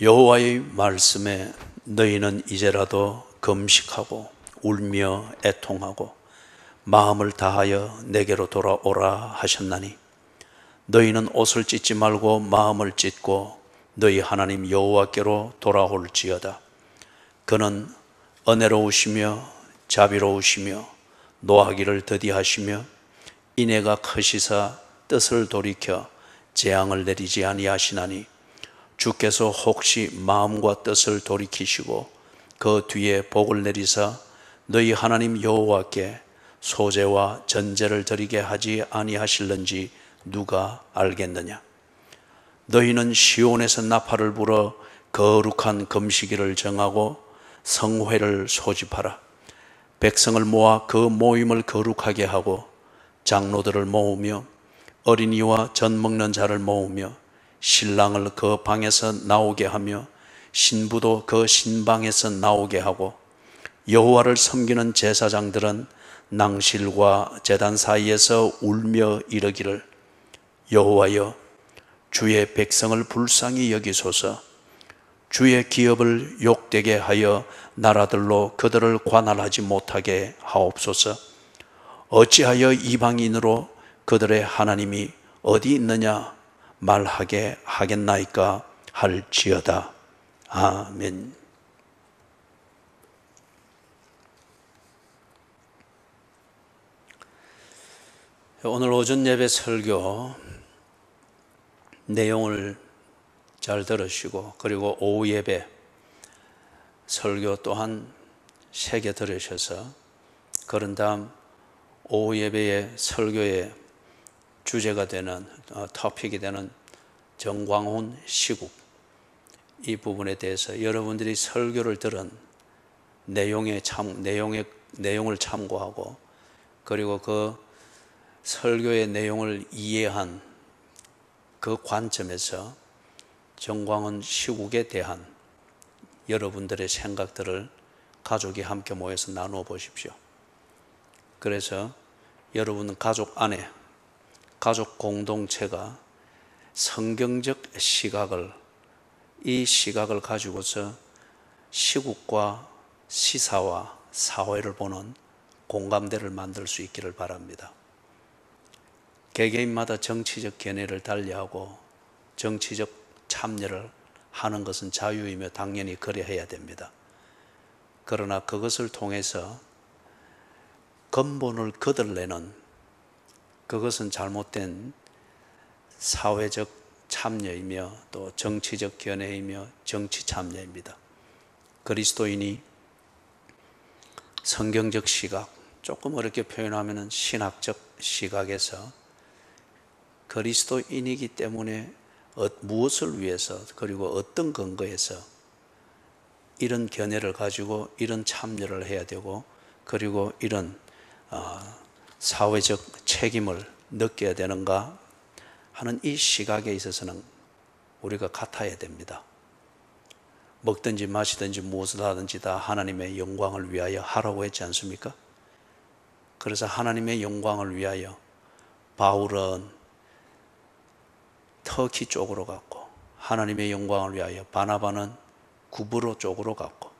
여호와의 말씀에 너희는 이제라도 금식하고 울며 애통하고 마음을 다하여 내게로 돌아오라 하셨나니 너희는 옷을 찢지 말고 마음을 찢고 너희 하나님 여호와께로 돌아올지어다. 그는 은혜로우시며 자비로우시며 노하기를 더디하시며 인애가 크시사 뜻을 돌이켜 재앙을 내리지 아니하시나니 주께서 혹시 마음과 뜻을 돌이키시고 그 뒤에 복을 내리사 너희 하나님 여호와께 소제와 전제를 드리게 하지 아니하실는지 누가 알겠느냐. 너희는 시온에서 나팔을 불어 거룩한 금식일을 정하고 성회를 소집하라. 백성을 모아 그 모임을 거룩하게 하고 장로들을 모으며 어린이와 젖 먹는 자를 모으며 신랑을 그 방에서 나오게 하며 신부도 그 신방에서 나오게 하고 여호와를 섬기는 제사장들은 낭실과 제단 사이에서 울며 이르기를 여호와여 주의 백성을 불쌍히 여기소서. 주의 기업을 욕되게 하여 나라들로 그들을 관할하지 못하게 하옵소서. 어찌하여 이방인으로 그들의 하나님이 어디 있느냐 말하게 하겠나이까 할지어다. 아멘. 오늘 오전 예배 설교 내용을 잘 들으시고 그리고 오후 예배 설교 또한 3개 들으셔서 그런 다음 오후 예배의 설교의 주제가 되는 토픽이 되는 정광훈 시국 이 부분에 대해서 여러분들이 설교를 들은 내용을 참고하고 그리고 그 설교의 내용을 이해한 그 관점에서 정광훈 시국에 대한 여러분들의 생각들을 가족이 함께 모여서 나누어 보십시오. 그래서 여러분 가족 안에 가족 공동체가 성경적 시각을 이 시각을 가지고서 시국과 시사와 사회를 보는 공감대를 만들 수 있기를 바랍니다. 개개인마다 정치적 견해를 달리하고 정치적 참여를 하는 것은 자유이며 당연히 그래야 됩니다. 그러나 그것을 통해서 근본을 거들내는 그것은 잘못된 사회적 참여이며 또 정치적 견해이며 정치 참여입니다. 그리스도인이 성경적 시각, 조금 어렵게 표현하면 신학적 시각에서 그리스도인이기 때문에 무엇을 위해서 그리고 어떤 근거에서 이런 견해를 가지고 이런 참여를 해야 되고 그리고 이런 사회적 책임을 느껴야 되는가 하는 이 시각에 있어서는 우리가 같아야 됩니다. 먹든지 마시든지 무엇을 하든지 다 하나님의 영광을 위하여 하라고 했지 않습니까? 그래서 하나님의 영광을 위하여 바울은 터키 쪽으로 갔고 하나님의 영광을 위하여 바나바는 구브로 쪽으로 갔고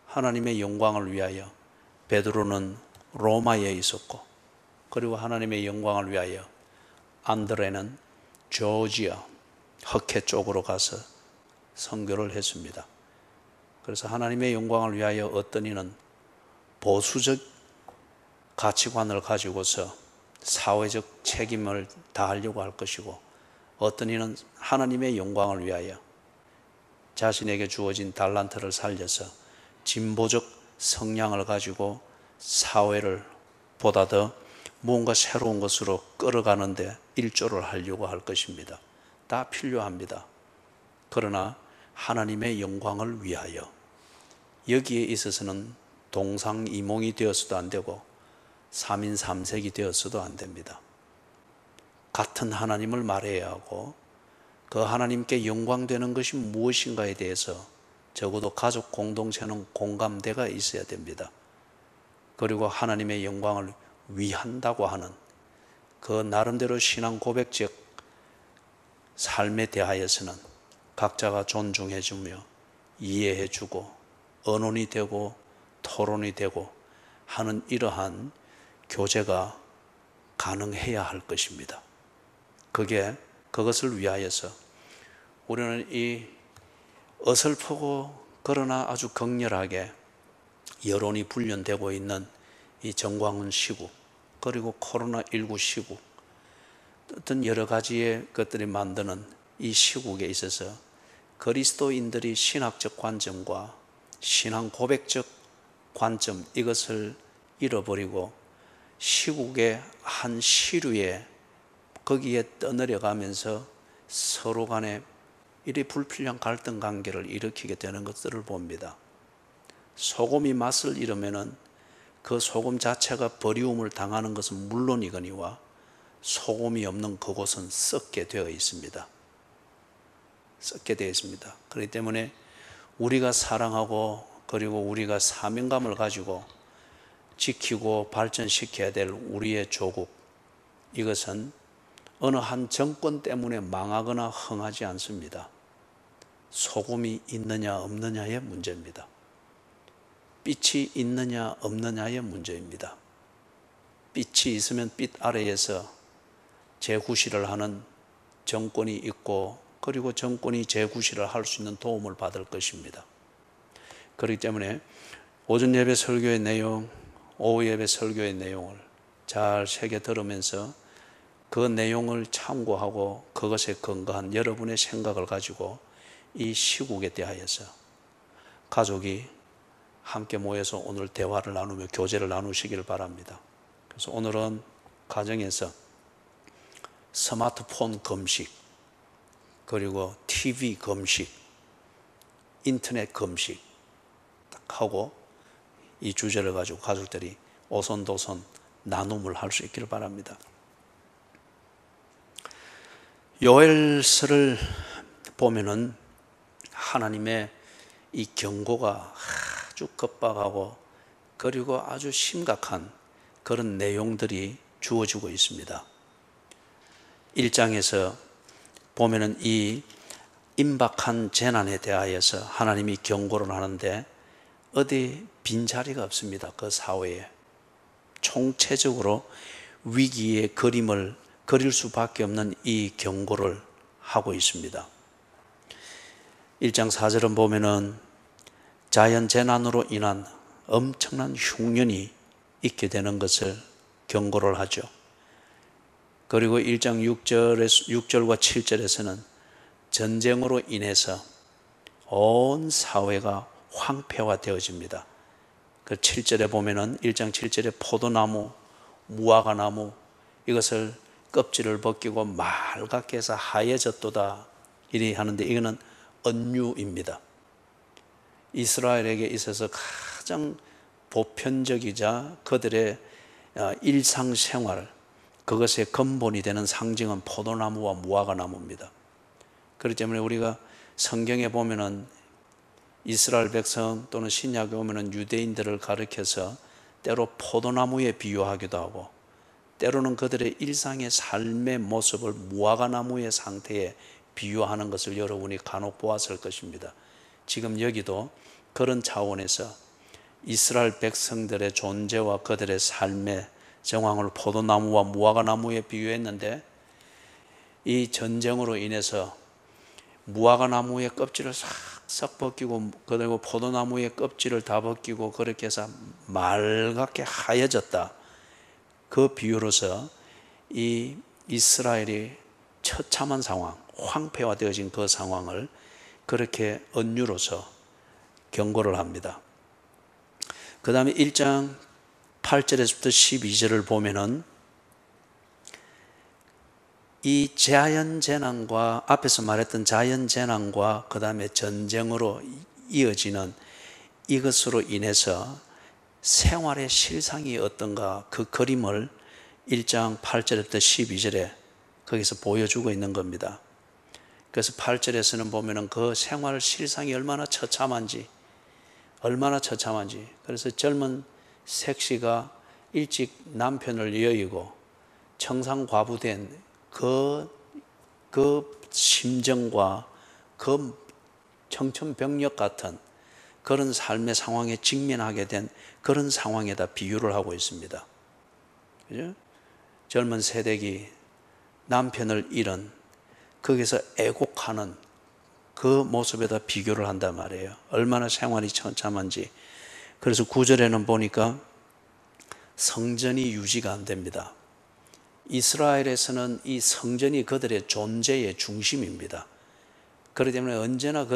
하나님의 영광을 위하여 베드로는 로마에 있었고 그리고 하나님의 영광을 위하여 안드레는 조지아 흑해 쪽으로 가서 선교를 했습니다. 그래서 하나님의 영광을 위하여 어떤 이는 보수적 가치관을 가지고서 사회적 책임을 다하려고 할 것이고 어떤 이는 하나님의 영광을 위하여 자신에게 주어진 달란트를 살려서 진보적 성향을 가지고 사회를 보다 더 무언가 새로운 것으로 끌어가는데 일조를 하려고 할 것입니다. 다 필요합니다. 그러나 하나님의 영광을 위하여 여기에 있어서는 동상이몽이 되어서도 안 되고 3인 3색이 되어서도 안 됩니다. 같은 하나님을 말해야 하고 그 하나님께 영광되는 것이 무엇인가에 대해서 적어도 가족 공동체는 공감대가 있어야 됩니다. 그리고 하나님의 영광을 위한다고 하는 그 나름대로 신앙 고백적 삶에 대하여서는 각자가 존중해주며 이해해주고 언론이 되고 토론이 되고 하는 이러한 교제가 가능해야 할 것입니다. 그것을 위하여서 우리는 이 어설프고 그러나 아주 격렬하게 여론이 불련되고 있는 이 정광훈 시국, 그리고 코로나19 시국, 어떤 여러 가지의 것들이 만드는 이 시국에 있어서 그리스도인들이 신학적 관점과 신앙 고백적 관점, 이것을 잃어버리고 시국의 한 시류에 거기에 떠내려가면서 서로 간에 이리 불필요한 갈등 관계를 일으키게 되는 것들을 봅니다. 소금이 맛을 잃으면은 그 소금 자체가 버리움을 당하는 것은 물론이거니와 소금이 없는 그곳은 썩게 되어 있습니다. 썩게 되어 있습니다. 그렇기 때문에 우리가 사랑하고 그리고 우리가 사명감을 가지고 지키고 발전시켜야 될 우리의 조국, 이것은 어느 한 정권 때문에 망하거나 흥하지 않습니다. 소금이 있느냐 없느냐의 문제입니다. 빛이 있느냐 없느냐의 문제입니다. 빛이 있으면 빛 아래에서 재구실을 하는 정권이 있고, 그리고 정권이 재구실을 할 수 있는 도움을 받을 것입니다. 그렇기 때문에 오전 예배 설교의 내용, 오후 예배 설교의 내용을 잘 새겨 들으면서 그 내용을 참고하고 그것에 근거한 여러분의 생각을 가지고 이 시국에 대하여서 가족이 함께 모여서 오늘 대화를 나누며 교제를 나누시기를 바랍니다. 그래서 오늘은 가정에서 스마트폰 금식, 그리고 TV 금식, 인터넷 금식 딱 하고 이 주제를 가지고 가족들이 오손도손 나눔을 할 수 있기를 바랍니다. 요엘서를 보면은 하나님의 이 경고가 아주 급박하고 그리고 아주 심각한 그런 내용들이 주어지고 있습니다. 1장에서 보면은 이 임박한 재난에 대하여서 하나님이 경고를 하는데 어디 빈자리가 없습니다. 그 사회에 총체적으로 위기의 그림을 그릴 수밖에 없는 이 경고를 하고 있습니다. 1장 4절은 보면은 자연 재난으로 인한 엄청난 흉년이 있게 되는 것을 경고를 하죠. 그리고 1장 6절과 7절에서는 전쟁으로 인해서 온 사회가 황폐화되어집니다. 그 7절에 보면은 1장 7절에 포도나무, 무화과나무 이것을 껍질을 벗기고 맑게 해서 하얘졌도다 이리 하는데, 이거는 언유입니다. 이스라엘에게 있어서 가장 보편적이자 그들의 일상생활, 그것의 근본이 되는 상징은 포도나무와 무화과나무입니다. 그렇기 때문에 우리가 성경에 보면은 이스라엘 백성 또는 신약에 보면은 유대인들을 가리켜서 때로 포도나무에 비유하기도 하고, 때로는 그들의 일상의 삶의 모습을 무화과나무의 상태에 비유하는 것을 여러분이 간혹 보았을 것입니다. 지금 여기도 그런 차원에서 이스라엘 백성들의 존재와 그들의 삶의 정황을 포도나무와 무화과나무에 비유했는데, 이 전쟁으로 인해서 무화과나무의 껍질을 싹싹 벗기고 그리고 포도나무의 껍질을 다 벗기고 그렇게 해서 맑게 하얘졌다. 그 비유로서 이 이스라엘이 처참한 상황, 황폐화되어진 그 상황을 그렇게 언유로서 경고를 합니다. 그 다음에 1장 8절에서부터 12절을 보면은 이 자연재난과 앞에서 말했던 자연재난과 그 다음에 전쟁으로 이어지는 이것으로 인해서 생활의 실상이 어떤가, 그 그림을 1장 8절부터 12절에 거기서 보여주고 있는 겁니다. 그래서 8절에서는 보면은 그 생활 실상이 얼마나 처참한지, 그래서 젊은 색시가 일찍 남편을 여의고 청산과부된 그 심정과 그 청천벽력 같은 그런 삶의 상황에 직면하게 된 그런 상황에다 비유를 하고 있습니다. 그죠? 젊은 세대기 남편을 잃은 거기서 애곡하는 그 모습에다 비교를 한단 말이에요. 얼마나 생활이 처참한지. 그래서 9절에는 보니까 성전이 유지가 안 됩니다. 이스라엘에서는 이 성전이 그들의 존재의 중심입니다. 그렇기 때문에 언제나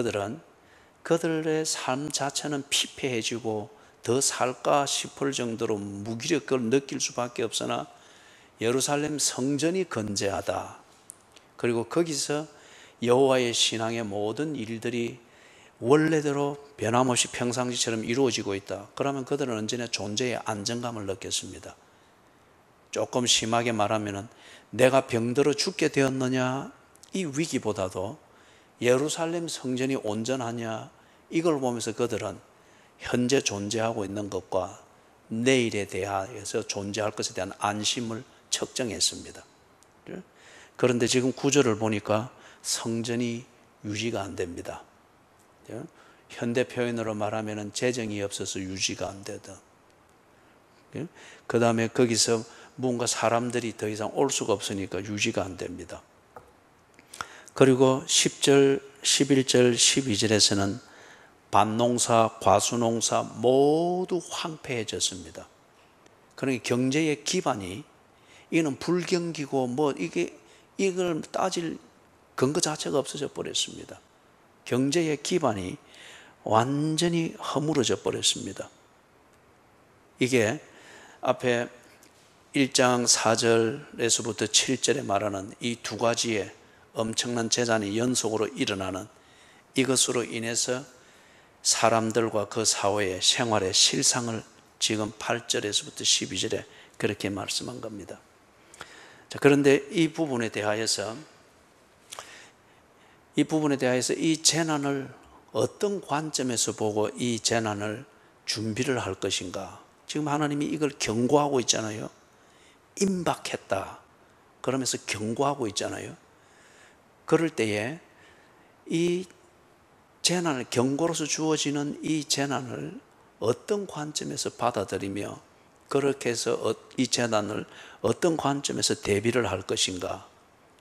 그들의 삶 자체는 피폐해지고 더 살까 싶을 정도로 무기력을 느낄 수밖에 없으나 예루살렘 성전이 건재하다. 그리고 거기서 여호와의 신앙의 모든 일들이 원래대로 변함없이 평상시처럼 이루어지고 있다. 그러면 그들은 언제나 존재의 안정감을 느꼈습니다. 조금 심하게 말하면 내가 병들어 죽게 되었느냐 이 위기보다도 예루살렘 성전이 온전하냐 이걸 보면서 그들은 현재 존재하고 있는 것과 내일에 대하여서 존재할 것에 대한 안심을 측정했습니다. 그런데 지금 구절을 보니까 성전이 유지가 안 됩니다. 현대 표현으로 말하면 재정이 없어서 유지가 안 되든, 그 다음에 거기서 뭔가 사람들이 더 이상 올 수가 없으니까 유지가 안 됩니다. 그리고 10절, 11절, 12절에서는 밭농사, 과수농사 모두 황폐해졌습니다. 그러니까 경제의 기반이 이는 불경기고 이걸 따질 근거 자체가 없어져 버렸습니다. 경제의 기반이 완전히 허물어져 버렸습니다. 이게 앞에 1장 4절에서부터 7절에 말하는 이 두 가지의 엄청난 재난이 연속으로 일어나는 이것으로 인해서 사람들과 그 사회의 생활의 실상을 지금 8절에서부터 12절에 그렇게 말씀한 겁니다. 자, 그런데 이 부분에 대하여서 이 재난을 어떤 관점에서 보고 이 재난을 준비를 할 것인가. 지금 하나님이 이걸 경고하고 있잖아요. 임박했다 그러면서 경고하고 있잖아요. 그럴 때에 이 재난을, 경고로서 주어지는 이 재난을 어떤 관점에서 받아들이며 그렇게 해서 이 재난을 어떤 관점에서 대비를 할 것인가,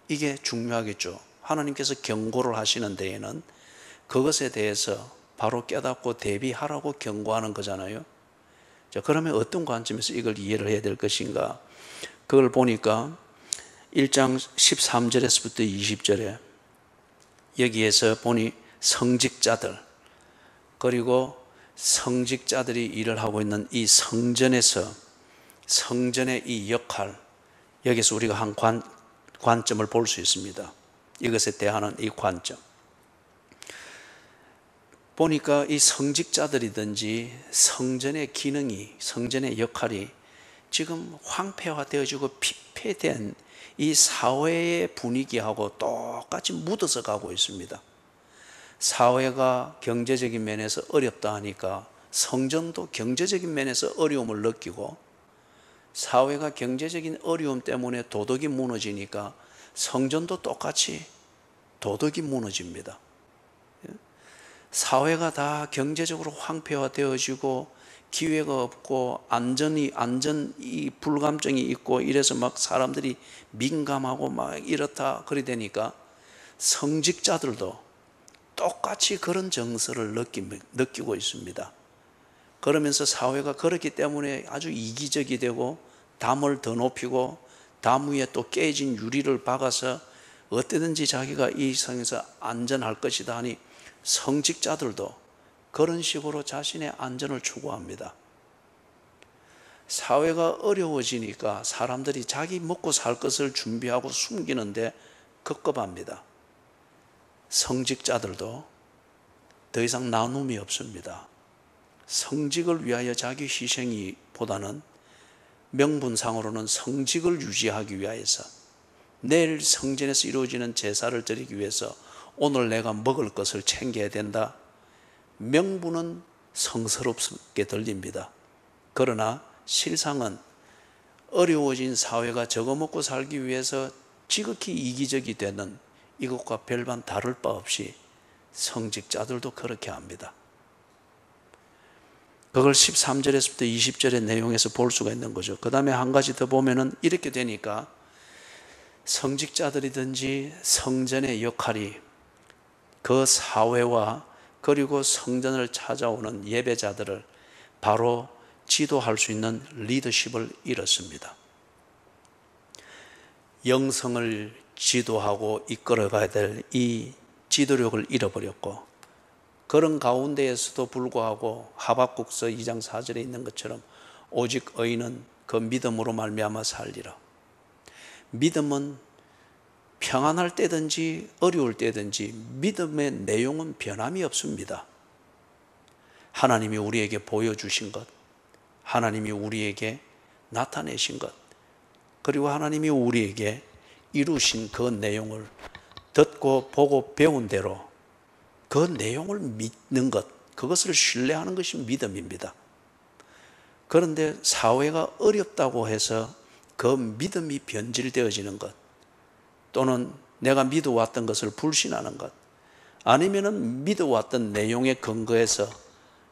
이게 중요하겠죠. 하나님께서 경고를 하시는 데에는 그것에 대해서 바로 깨닫고 대비하라고 경고하는 거잖아요. 자, 그러면 어떤 관점에서 이걸 이해를 해야 될 것인가? 그걸 보니까 1장 13절에서부터 20절에 여기에서 보니 성직자들, 그리고 성직자들이 일을 하고 있는 이 성전에서 성전의 이 역할, 여기서 우리가 한 관점을 볼 수 있습니다. 이것에 대한 이 관점 보니까 이 성직자들이든지 성전의 기능이, 성전의 역할이 지금 황폐화되어지고 피폐된 이 사회의 분위기하고 똑같이 묻어서 가고 있습니다. 사회가 경제적인 면에서 어렵다 하니까 성전도 경제적인 면에서 어려움을 느끼고, 사회가 경제적인 어려움 때문에 도덕이 무너지니까 성전도 똑같이 도덕이 무너집니다. 사회가 다 경제적으로 황폐화되어지고 기회가 없고 이 불감증이 있고 이래서 막 사람들이 민감하고 막 이렇다 그리 되니까 성직자들도 똑같이 그런 정서를 느끼고 있습니다. 그러면서 사회가 그렇기 때문에 아주 이기적이 되고 담을 더 높이고 담 위에 또 깨진 유리를 박아서 어떻게든지 자기가 이 성에서 안전할 것이다 하니 성직자들도 그런 식으로 자신의 안전을 추구합니다. 사회가 어려워지니까 사람들이 자기 먹고 살 것을 준비하고 숨기는데 급급합니다. 성직자들도 더 이상 나눔이 없습니다. 성직을 위하여 자기 희생이보다는 명분상으로는 성직을 유지하기 위해서, 내일 성전에서 이루어지는 제사를 드리기 위해서 오늘 내가 먹을 것을 챙겨야 된다. 명분은 성스럽게 들립니다. 그러나 실상은 어려워진 사회가 저거 먹고 살기 위해서 지극히 이기적이 되는 이것과 별반 다를 바 없이 성직자들도 그렇게 합니다. 그걸 13절에서부터 20절의 내용에서 볼 수가 있는 거죠. 그 다음에 한 가지 더 보면은 이렇게 되니까 성직자들이든지 성전의 역할이 그 사회와 그리고 성전을 찾아오는 예배자들을 바로 지도할 수 있는 리더십을 잃었습니다. 영성을 지도하고 이끌어가야 될 이 지도력을 잃어버렸고, 그런 가운데에서도 불구하고 하박국서 2장 4절에 있는 것처럼 오직 의인은 그 믿음으로 말미암아 살리라. 믿음은 평안할 때든지 어려울 때든지 믿음의 내용은 변함이 없습니다. 하나님이 우리에게 보여주신 것, 하나님이 우리에게 나타내신 것, 그리고 하나님이 우리에게 이루신 그 내용을 듣고 보고 배운 대로 그 내용을 믿는 것, 그것을 신뢰하는 것이 믿음입니다. 그런데 사회가 어렵다고 해서 그 믿음이 변질되어지는 것, 또는 내가 믿어왔던 것을 불신하는 것, 아니면은 믿어왔던 내용에 근거해서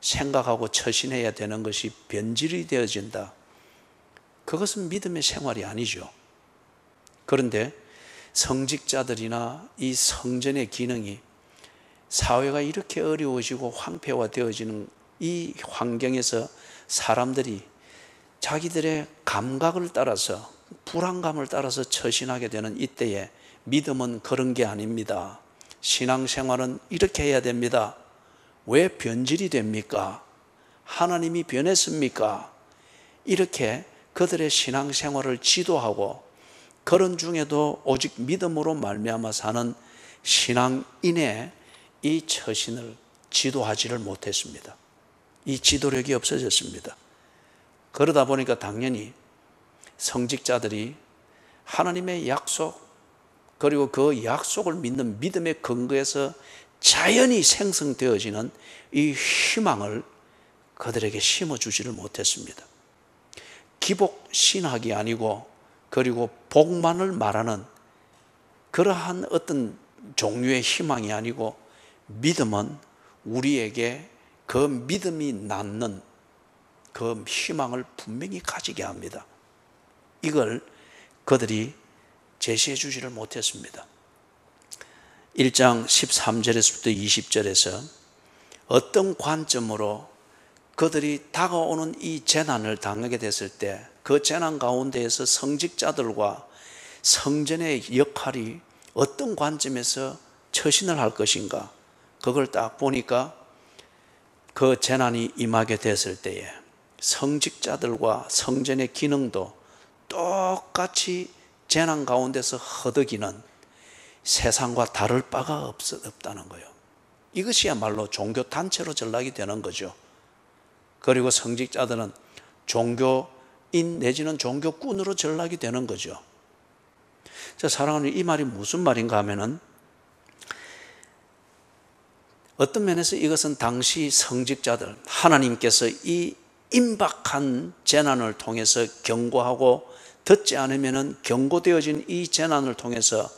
생각하고 처신해야 되는 것이 변질이 되어진다. 그것은 믿음의 생활이 아니죠. 그런데 성직자들이나 이 성전의 기능이 사회가 이렇게 어려워지고 황폐화되어지는 이 환경에서 사람들이 자기들의 감각을 따라서, 불안감을 따라서 처신하게 되는 이때에 믿음은 그런 게 아닙니다. 신앙생활은 이렇게 해야 됩니다. 왜 변질이 됩니까? 하나님이 변했습니까? 이렇게 그들의 신앙생활을 지도하고, 그런 중에도 오직 믿음으로 말미암아 사는 신앙인의 이 처신을 지도하지를 못했습니다. 이 지도력이 없어졌습니다. 그러다 보니까 당연히 성직자들이 하나님의 약속, 그리고 그 약속을 믿는 믿음의 근거에서 자연히 생성되어지는 이 희망을 그들에게 심어주지를 못했습니다. 기복 신학이 아니고, 그리고 복만을 말하는 그러한 어떤 종류의 희망이 아니고, 믿음은 우리에게 그 믿음이 낳는 그 희망을 분명히 가지게 합니다. 이걸 그들이 제시해 주지를 못했습니다. 1장 13절에서부터 20절에서 어떤 관점으로 그들이 다가오는 이 재난을 당하게 됐을 때 그 재난 가운데에서 성직자들과 성전의 역할이 어떤 관점에서 처신을 할 것인가, 그걸 딱 보니까 그 재난이 임하게 됐을 때에 성직자들과 성전의 기능도 똑같이 재난 가운데서 허덕이는 세상과 다를 바가 없다는 거예요. 이것이야말로 종교단체로 전락이 되는 거죠. 그리고 성직자들은 종교인 내지는 종교꾼으로 전락이 되는 거죠. 자, 사랑하는, 이 말이 무슨 말인가 하면은, 어떤 면에서 이것은 당시 성직자들, 하나님께서 이 임박한 재난을 통해서 경고하고, 듣지 않으면 경고되어진 이 재난을 통해서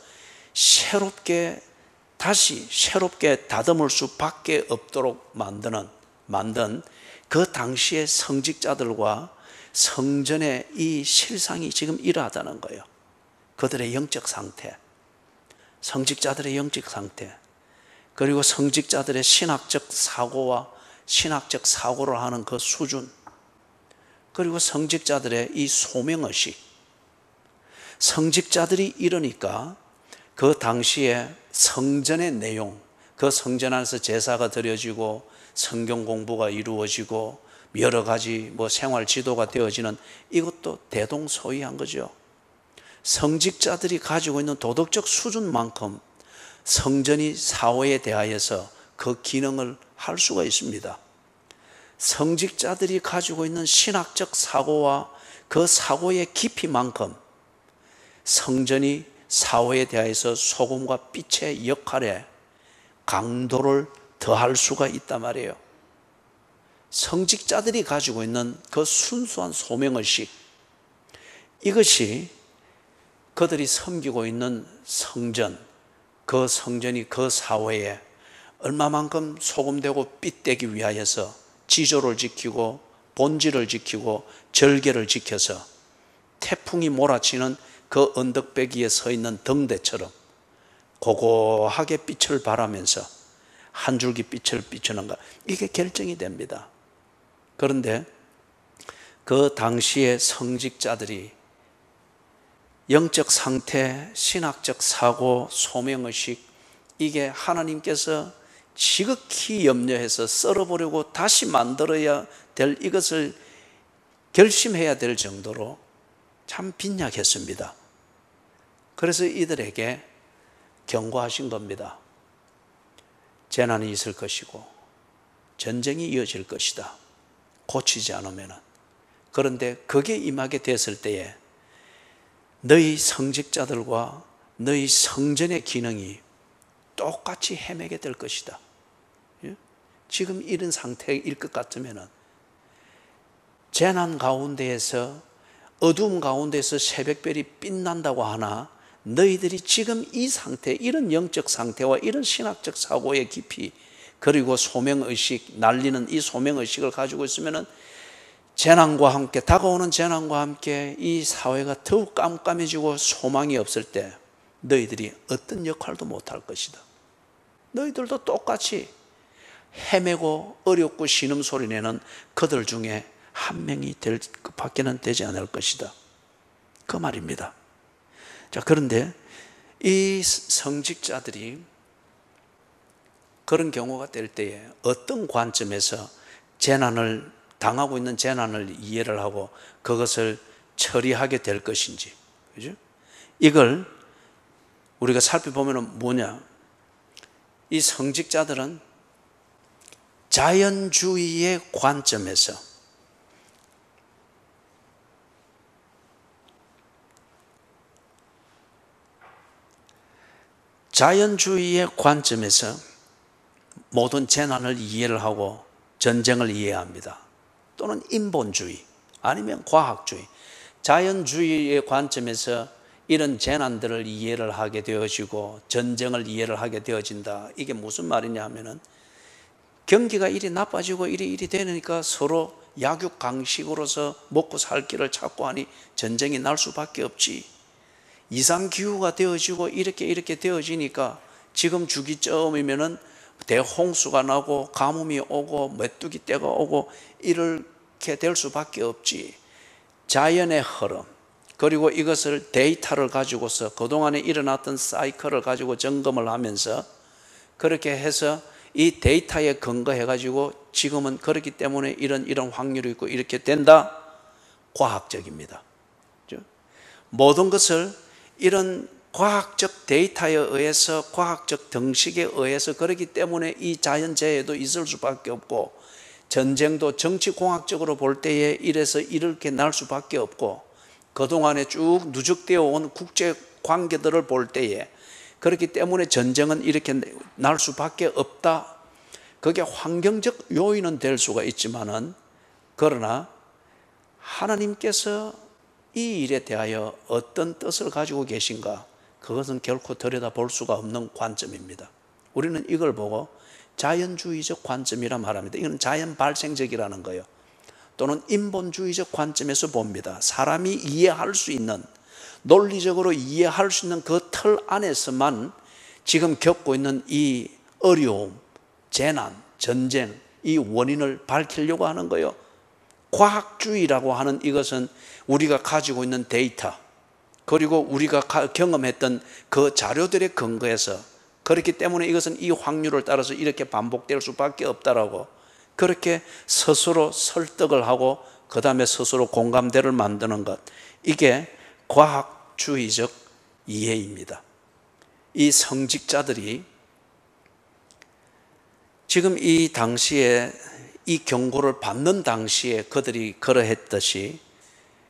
다시 새롭게 다듬을 수밖에 없도록 만든 그 당시의 성직자들과 성전의 이 실상이 지금 이러하다는 거예요. 그들의 영적 상태, 성직자들의 영적 상태, 그리고 성직자들의 신학적 사고와 신학적 사고를 하는 그 수준, 그리고 성직자들의 이 소명의식. 성직자들이 이러니까 그 당시에 성전의 내용, 그 성전 안에서 제사가 드려지고 성경 공부가 이루어지고 여러 가지 생활 지도가 되어지는, 이것도 대동소이한 거죠. 성직자들이 가지고 있는 도덕적 수준만큼 성전이 사회에 대하여서 그 기능을 할 수가 있습니다. 성직자들이 가지고 있는 신학적 사고와 그 사고의 깊이만큼 성전이 사회에 대해서 소금과 빛의 역할에 강도를 더할 수가 있단 말이에요. 성직자들이 가지고 있는 그 순수한 소명의식, 이것이 그들이 섬기고 있는 성전, 그 성전이 그 사회에 얼마만큼 소금되고 빗대기 위하여서 지조를 지키고 본질을 지키고 절개를 지켜서 태풍이 몰아치는 그 언덕배기에 서 있는 등대처럼 고고하게 빛을 발하면서 한 줄기 빛을 비추는가, 이게 결정이 됩니다. 그런데 그 당시의 성직자들이 영적 상태, 신학적 사고, 소명의식, 이게 하나님께서 지극히 염려해서 썰어보려고 다시 만들어야 될 이것을 결심해야 될 정도로 참 빈약했습니다. 그래서 이들에게 경고하신 겁니다. 재난이 있을 것이고 전쟁이 이어질 것이다, 고치지 않으면. 그런데 그게 임하게 됐을 때에 너희 성직자들과 너희 성전의 기능이 똑같이 헤매게 될 것이다. 지금 이런 상태일 것 같으면 재난 가운데에서, 어두움 가운데서 새벽별이 빛난다고 하나 너희들이 지금 이 상태, 이런 영적 상태와 이런 신학적 사고의 깊이, 그리고 소명의식, 날리는 이 소명의식을 가지고 있으면 재난과 함께, 다가오는 재난과 함께 이 사회가 더욱 깜깜해지고 소망이 없을 때 너희들이 어떤 역할도 못할 것이다. 너희들도 똑같이 헤매고 어렵고 신음소리 내는 그들 중에 한 명이 될 것밖에는 되지 않을 것이다, 그 말입니다. 자, 그런데 이 성직자들이 그런 경우가 될 때에 어떤 관점에서 재난을 당하고 있는 재난을 이해를 하고 그것을 처리하게 될 것인지, 그죠? 이걸 우리가 살펴보면 뭐냐? 이 성직자들은 자연주의의 관점에서, 자연주의의 관점에서 모든 재난을 이해를 하고 전쟁을 이해합니다. 또는 인본주의, 아니면 과학주의, 자연주의의 관점에서 이런 재난들을 이해를 하게 되어지고 전쟁을 이해를 하게 되어진다. 이게 무슨 말이냐 하면은 경기가 이리 나빠지고 이리 되니까 서로 약육강식으로서 먹고 살 길을 찾고 하니 전쟁이 날 수밖에 없지. 이상기후가 되어지고 이렇게 되어지니까 지금 주기쯤이면은 대홍수가 나고 가뭄이 오고 메뚜기 떼가 오고 이렇게 될 수밖에 없지. 자연의 흐름, 그리고 이것을 데이터를 가지고서 그동안에 일어났던 사이클을 가지고 점검을 하면서 그렇게 해서 이 데이터에 근거해 가지고 지금은 그렇기 때문에 이런 확률이 있고 이렇게 된다. 과학적입니다. 모든 것을 이런 과학적 데이터에 의해서, 과학적 등식에 의해서, 그렇기 때문에 이 자연재해도 있을 수밖에 없고 전쟁도 정치공학적으로 볼 때에 이래서 이렇게 날 수밖에 없고 그동안에 쭉 누적되어 온 국제관계들을 볼 때에 그렇기 때문에 전쟁은 이렇게 날 수밖에 없다. 그게 환경적 요인은 될 수가 있지만은, 그러나 하나님께서 이 일에 대하여 어떤 뜻을 가지고 계신가, 그것은 결코 들여다볼 수가 없는 관점입니다. 우리는 이걸 보고 자연주의적 관점이라 말합니다. 이건 자연 발생적이라는 거예요. 또는 인본주의적 관점에서 봅니다. 사람이 이해할 수 있는, 논리적으로 이해할 수 있는 그 틀 안에서만 지금 겪고 있는 이 어려움, 재난, 전쟁, 이 원인을 밝히려고 하는 거예요. 과학주의라고 하는 이것은 우리가 가지고 있는 데이터, 그리고 우리가 경험했던 그 자료들의 근거에서, 그렇기 때문에 이것은 이 확률을 따라서 이렇게 반복될 수밖에 없다라고 그렇게 스스로 설득을 하고 그 다음에 스스로 공감대를 만드는 것, 이게 과학주의적 이해입니다. 이 성직자들이 지금 이 당시에 이 경고를 받는 당시에 그들이 그러했듯이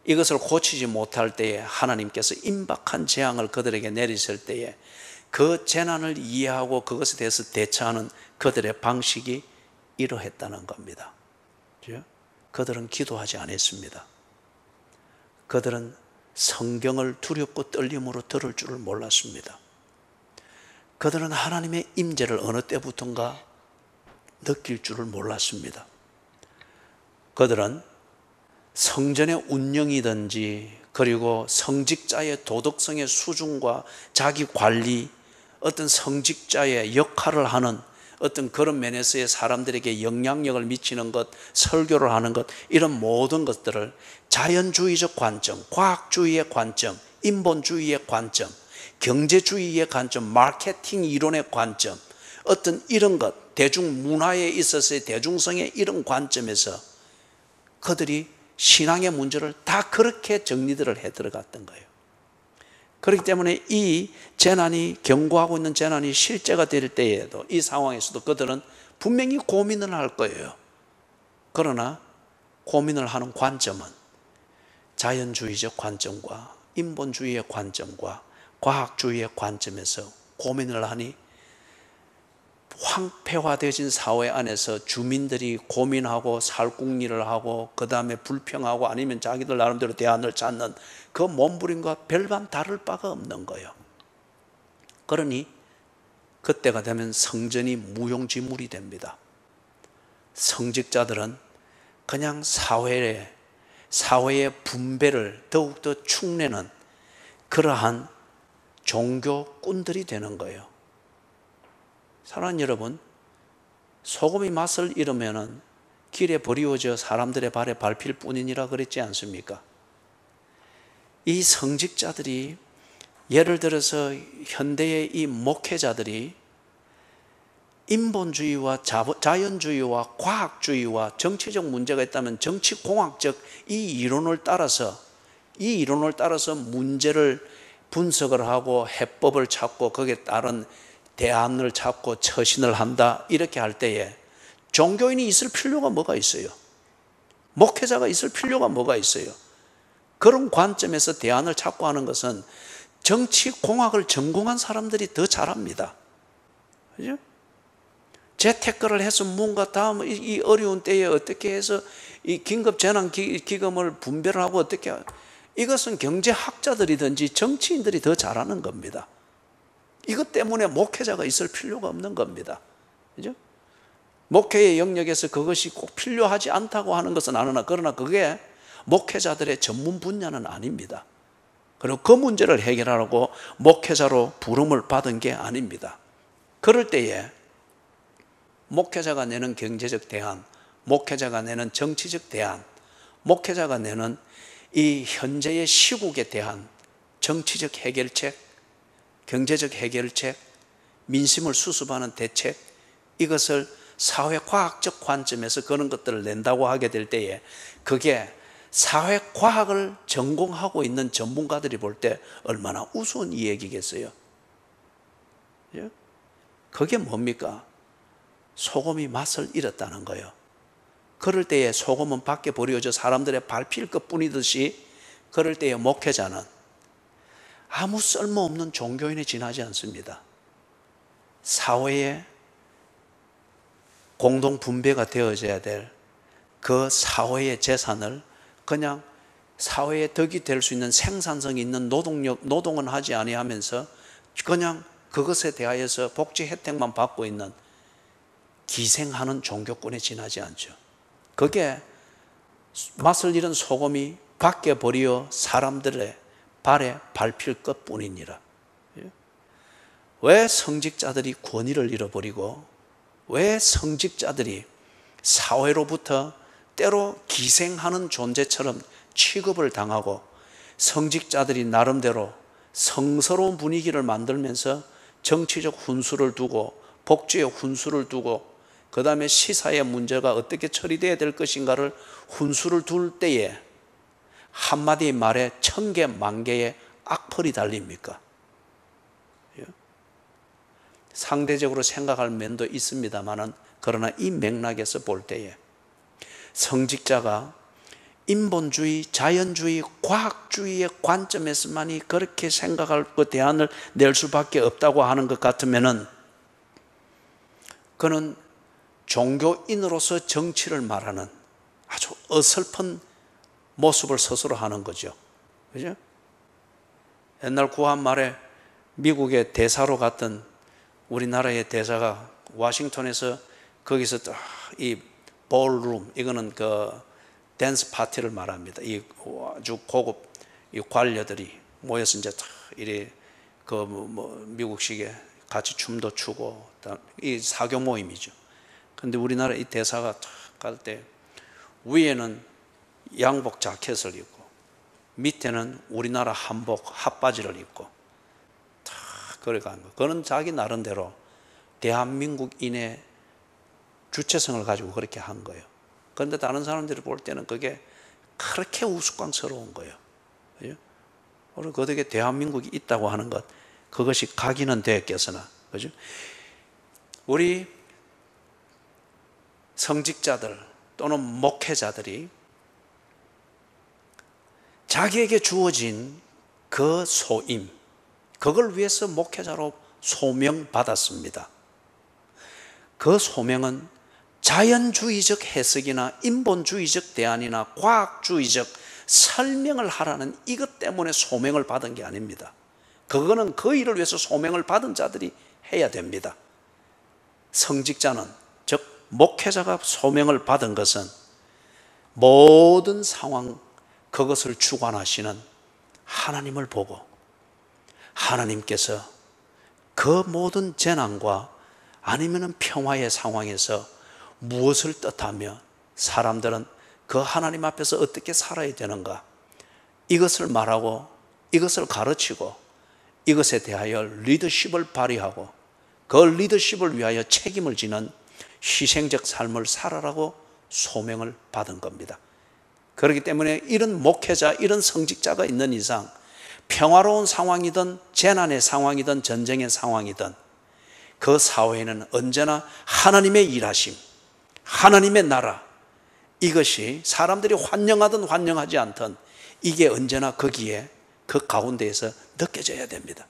이것을 고치지 못할 때에 하나님께서 임박한 재앙을 그들에게 내리실 때에 그 재난을 이해하고 그것에 대해서 대처하는 그들의 방식이 이러했다는 겁니다. 그들은 기도하지 않았습니다. 그들은 성경을 두렵고 떨림으로 들을 줄을 몰랐습니다. 그들은 하나님의 임재를 어느 때부턴가 느낄 줄을 몰랐습니다. 그들은 성전의 운영이든지 그리고 성직자의 도덕성의 수준과 자기 관리, 어떤 성직자의 역할을 하는 어떤 그런 면에서의 사람들에게 영향력을 미치는 것, 설교를 하는 것, 이런 모든 것들을 자연주의적 관점, 과학주의의 관점, 인본주의의 관점, 경제주의의 관점, 마케팅 이론의 관점, 어떤 이런 것, 대중문화에 있어서의 대중성의 이런 관점에서 그들이 신앙의 문제를 다 그렇게 정리들을 해 들어갔던 거예요. 그렇기 때문에 이 재난이, 경고하고 있는 재난이 실제가 될 때에도, 이 상황에서도 그들은 분명히 고민을 할 거예요. 그러나 고민을 하는 관점은 자연주의적 관점과 인본주의의 관점과 과학주의의 관점에서 고민을 하니, 황폐화되어진 사회 안에서 주민들이 고민하고 살궁리를 하고 그 다음에 불평하고 아니면 자기들 나름대로 대안을 찾는 그 몸부림과 별반 다를 바가 없는 거예요. 그러니 그때가 되면 성전이 무용지물이 됩니다. 성직자들은 그냥 사회의 분배를 더욱더 축내는 그러한 종교꾼들이 되는 거예요. 사랑하는 여러분, 소금이 맛을 잃으면 길에 버리워져 사람들의 발에 밟힐 뿐이니라 그랬지 않습니까? 이 성직자들이, 예를 들어서 현대의 이 목회자들이 인본주의와 자연주의와 과학주의와 정치적 문제가 있다면 정치공학적 이 이론을 따라서 문제를 분석을 하고 해법을 찾고 거기에 따른 대안을 찾고 처신을 한다, 이렇게 할 때에 종교인이 있을 필요가 뭐가 있어요? 목회자가 있을 필요가 뭐가 있어요? 그런 관점에서 대안을 찾고 하는 것은 정치공학을 전공한 사람들이 더 잘합니다. 그죠? 재테크를 해서 뭔가 다음 이 어려운 때에 어떻게 해서 이 긴급재난기금을 분배를 하고 어떻게, 이것은 경제학자들이든지 정치인들이 더 잘하는 겁니다. 이것 때문에 목회자가 있을 필요가 없는 겁니다. 그죠? 목회의 영역에서 그것이 꼭 필요하지 않다고 하는 것은 아니나, 그러나 그게 목회자들의 전문 분야는 아닙니다. 그리고 그 문제를 해결하라고 목회자로 부름을 받은 게 아닙니다. 그럴 때에 목회자가 내는 경제적 대안, 목회자가 내는 정치적 대안, 목회자가 내는 이 현재의 시국에 대한 정치적 해결책, 경제적 해결책, 민심을 수습하는 대책, 이것을 사회과학적 관점에서 그런 것들을 낸다고 하게 될 때에 그게 사회과학을 전공하고 있는 전문가들이 볼 때 얼마나 우스운 이야기겠어요. 그게 뭡니까? 소금이 맛을 잃었다는 거예요. 그럴 때에 소금은 밖에 버려져 사람들의 밟힐 것뿐이듯이, 그럴 때에 목회자는 아무 쓸모없는 종교인에 지나지 않습니다. 사회에 공동 분배가 되어져야 될 그 사회의 재산을 그냥 사회에 덕이 될 수 있는 생산성이 있는 노동은 하지 아니하면서 그냥 그것에 대하여서 복지 혜택만 받고 있는 기생하는 종교꾼에 지나지 않죠. 그게 맛을 잃은 소금이 밖에 버려 사람들의 발에 밟힐 것뿐이니라. 왜 성직자들이 권위를 잃어버리고, 왜 성직자들이 사회로부터 때로 기생하는 존재처럼 취급을 당하고, 성직자들이 나름대로 성스러운 분위기를 만들면서 정치적 훈수를 두고 복지의 훈수를 두고 그 다음에 시사의 문제가 어떻게 처리되어야 될 것인가를 훈수를 둘 때에 한마디 말에 1000개, 10,000개의 악플이 달립니까? 상대적으로 생각할 면도 있습니다만은, 그러나 이 맥락에서 볼 때에 성직자가 인본주의, 자연주의, 과학주의의 관점에서만이 그렇게 생각할 그 대안을 낼 수밖에 없다고 하는 것 같으면은, 그는 종교인으로서 정치를 말하는 아주 어설픈 모습을 스스로 하는 거죠. 그죠? 옛날 구한 말에 미국의 대사로 갔던 우리나라의 대사가 워싱턴에서 거기서 이 볼룸, 이거는 그 댄스 파티를 말합니다. 이 아주 고급 이 관료들이 모여서 이제 다 이래 그 미국식의 같이 춤도 추고 이 사교 모임이죠. 근데 우리나라 이 대사가 갈 때 위에는 양복 자켓을 입고 밑에는 우리나라 한복 핫바지를 입고 다 그래 간 거. 그는 자기 나름대로 대한민국인의 주체성을 가지고 그렇게 한 거예요. 그런데 다른 사람들이 볼 때는 그게 그렇게 우스꽝스러운 거예요. 그죠? 그리고 거기에 대한민국이 있다고 하는 것, 그것이 각인은 되었겠으나, 그죠? 우리 성직자들 또는 목회자들이 자기에게 주어진 그 소임, 그걸 위해서 목회자로 소명받았습니다. 그 소명은 자연주의적 해석이나 인본주의적 대안이나 과학주의적 설명을 하라는 이것 때문에 소명을 받은 게 아닙니다. 그거는 그 일을 위해서 소명을 받은 자들이 해야 됩니다. 성직자는, 즉 목회자가 소명을 받은 것은 모든 상황, 그것을 주관하시는 하나님을 보고 하나님께서 그 모든 재난과 아니면 평화의 상황에서 무엇을 뜻하며 사람들은 그 하나님 앞에서 어떻게 살아야 되는가, 이것을 말하고 이것을 가르치고 이것에 대하여 리더십을 발휘하고 그 리더십을 위하여 책임을 지는 희생적 삶을 살아라고 소명을 받은 겁니다. 그렇기 때문에 이런 목회자, 이런 성직자가 있는 이상 평화로운 상황이든 재난의 상황이든 전쟁의 상황이든 그 사회에는 언제나 하나님의 일하심, 하나님의 나라, 이것이 사람들이 환영하든 환영하지 않든 이게 언제나 거기에 그 가운데에서 느껴져야 됩니다.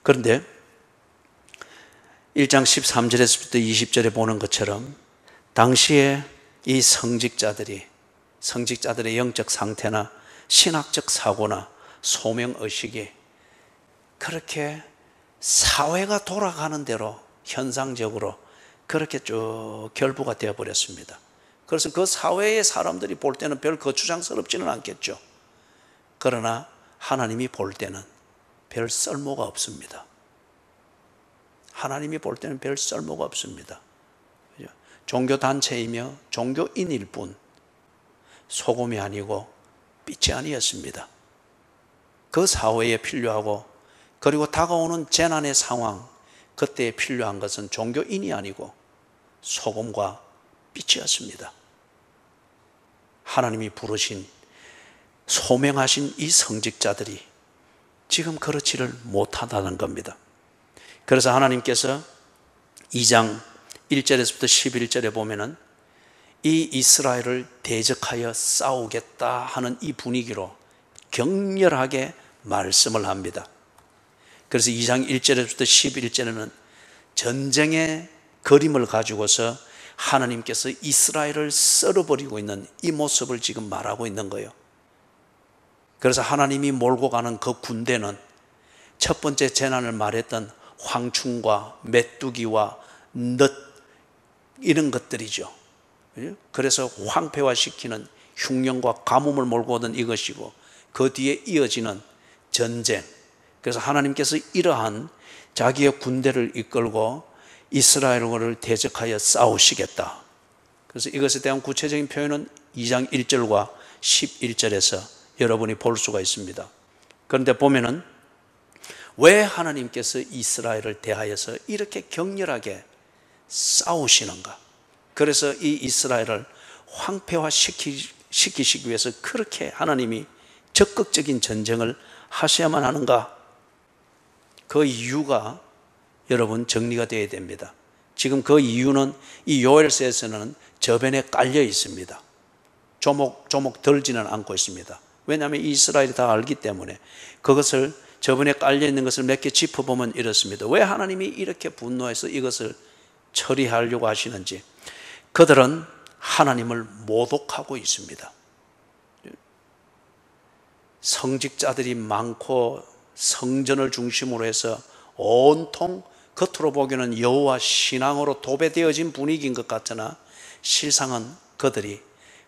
그런데 1장 13절에서부터 20절에 보는 것처럼 당시에 이 성직자들의 영적 상태나 신학적 사고나 소명의식이 그렇게 사회가 돌아가는 대로 현상적으로 그렇게 쭉 결부가 되어버렸습니다. 그래서 그 사회의 사람들이 볼 때는 별 거추장스럽지는 않겠죠. 그러나 하나님이 볼 때는 별 쓸모가 없습니다. 하나님이 볼 때는 별 쓸모가 없습니다. 종교단체이며 종교인일 뿐 소금이 아니고 빛이 아니었습니다. 그 사회에 필요하고 그리고 다가오는 재난의 상황, 그때에 필요한 것은 종교인이 아니고 소금과 빛이었습니다. 하나님이 부르신, 소명하신 이 성직자들이 지금 그렇지를 못하다는 겁니다. 그래서 하나님께서 2장 1절에서부터 11절에 보면은 이 이스라엘을 대적하여 싸우겠다 하는 이 분위기로 격렬하게 말씀을 합니다. 그래서 2장 1절에서부터 11절에는 전쟁의 그림을 가지고서 하나님께서 이스라엘을 썰어버리고 있는 이 모습을 지금 말하고 있는 거예요. 그래서 하나님이 몰고 가는 그 군대는 첫 번째 재난을 말했던 황충과 메뚜기와 넛, 이런 것들이죠. 그래서 황폐화시키는 흉년과 가뭄을 몰고 오던 이것이고 그 뒤에 이어지는 전쟁. 그래서 하나님께서 이러한 자기의 군대를 이끌고 이스라엘을 대적하여 싸우시겠다. 그래서 이것에 대한 구체적인 표현은 2장 1절과 11절에서 여러분이 볼 수가 있습니다. 그런데 보면은 왜 하나님께서 이스라엘을 대하여서 이렇게 격렬하게 싸우시는가? 그래서 이 이스라엘을 황폐화시키시기 위해서 그렇게 하나님이 적극적인 전쟁을 하셔야만 하는가? 그 이유가 여러분 정리가 되어야 됩니다. 지금 그 이유는 이 요엘서에서는 저변에 깔려 있습니다. 조목조목 들지는 않고 있습니다. 왜냐하면 이스라엘이 다 알기 때문에. 그것을 저변에 깔려 있는 것을 몇 개 짚어보면 이렇습니다. 왜 하나님이 이렇게 분노해서 이것을 처리하려고 하시는지. 그들은 하나님을 모독하고 있습니다. 성직자들이 많고 성전을 중심으로 해서 온통 겉으로 보기에는 여호와 신앙으로 도배되어진 분위기인 것 같으나 실상은 그들이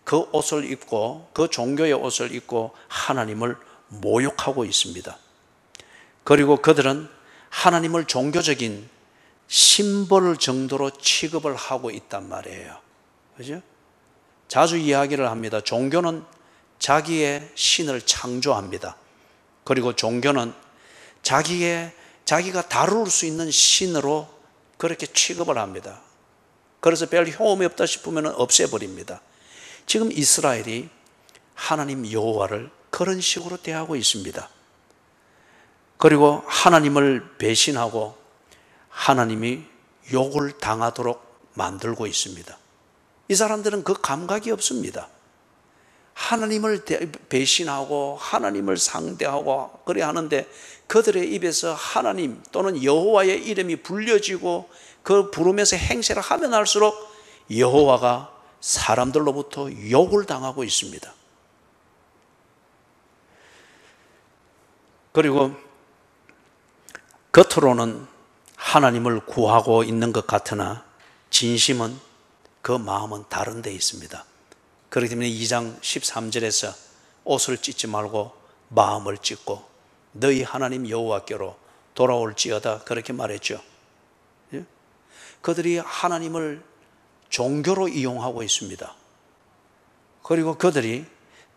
그 옷을 입고 그 종교의 옷을 입고 하나님을 모욕하고 있습니다. 그리고 그들은 하나님을 종교적인 심벌 정도로 취급을 하고 있단 말이에요. 그죠? 자주 이야기를 합니다. 종교는 자기의 신을 창조합니다. 그리고 종교는 자기가 다룰 수 있는 신으로 그렇게 취급을 합니다. 그래서 별 효험이 없다 싶으면 없애버립니다. 지금 이스라엘이 하나님 여호와를 그런 식으로 대하고 있습니다. 그리고 하나님을 배신하고 하나님이 욕을 당하도록 만들고 있습니다. 이 사람들은 그 감각이 없습니다. 하나님을 배신하고 하나님을 상대하고 그래 하는데 그들의 입에서 하나님 또는 여호와의 이름이 불려지고 그 부르면서 행세를 하면 할수록 여호와가 사람들로부터 욕을 당하고 있습니다. 그리고 겉으로는 하나님을 구하고 있는 것 같으나 진심은 그 마음은 다른 데 있습니다. 그렇기 때문에 2장 13절에서 옷을 찢지 말고 마음을 찢고 너희 하나님 여호와께로 돌아올지어다 그렇게 말했죠. 그들이 하나님을 종교로 이용하고 있습니다. 그리고 그들이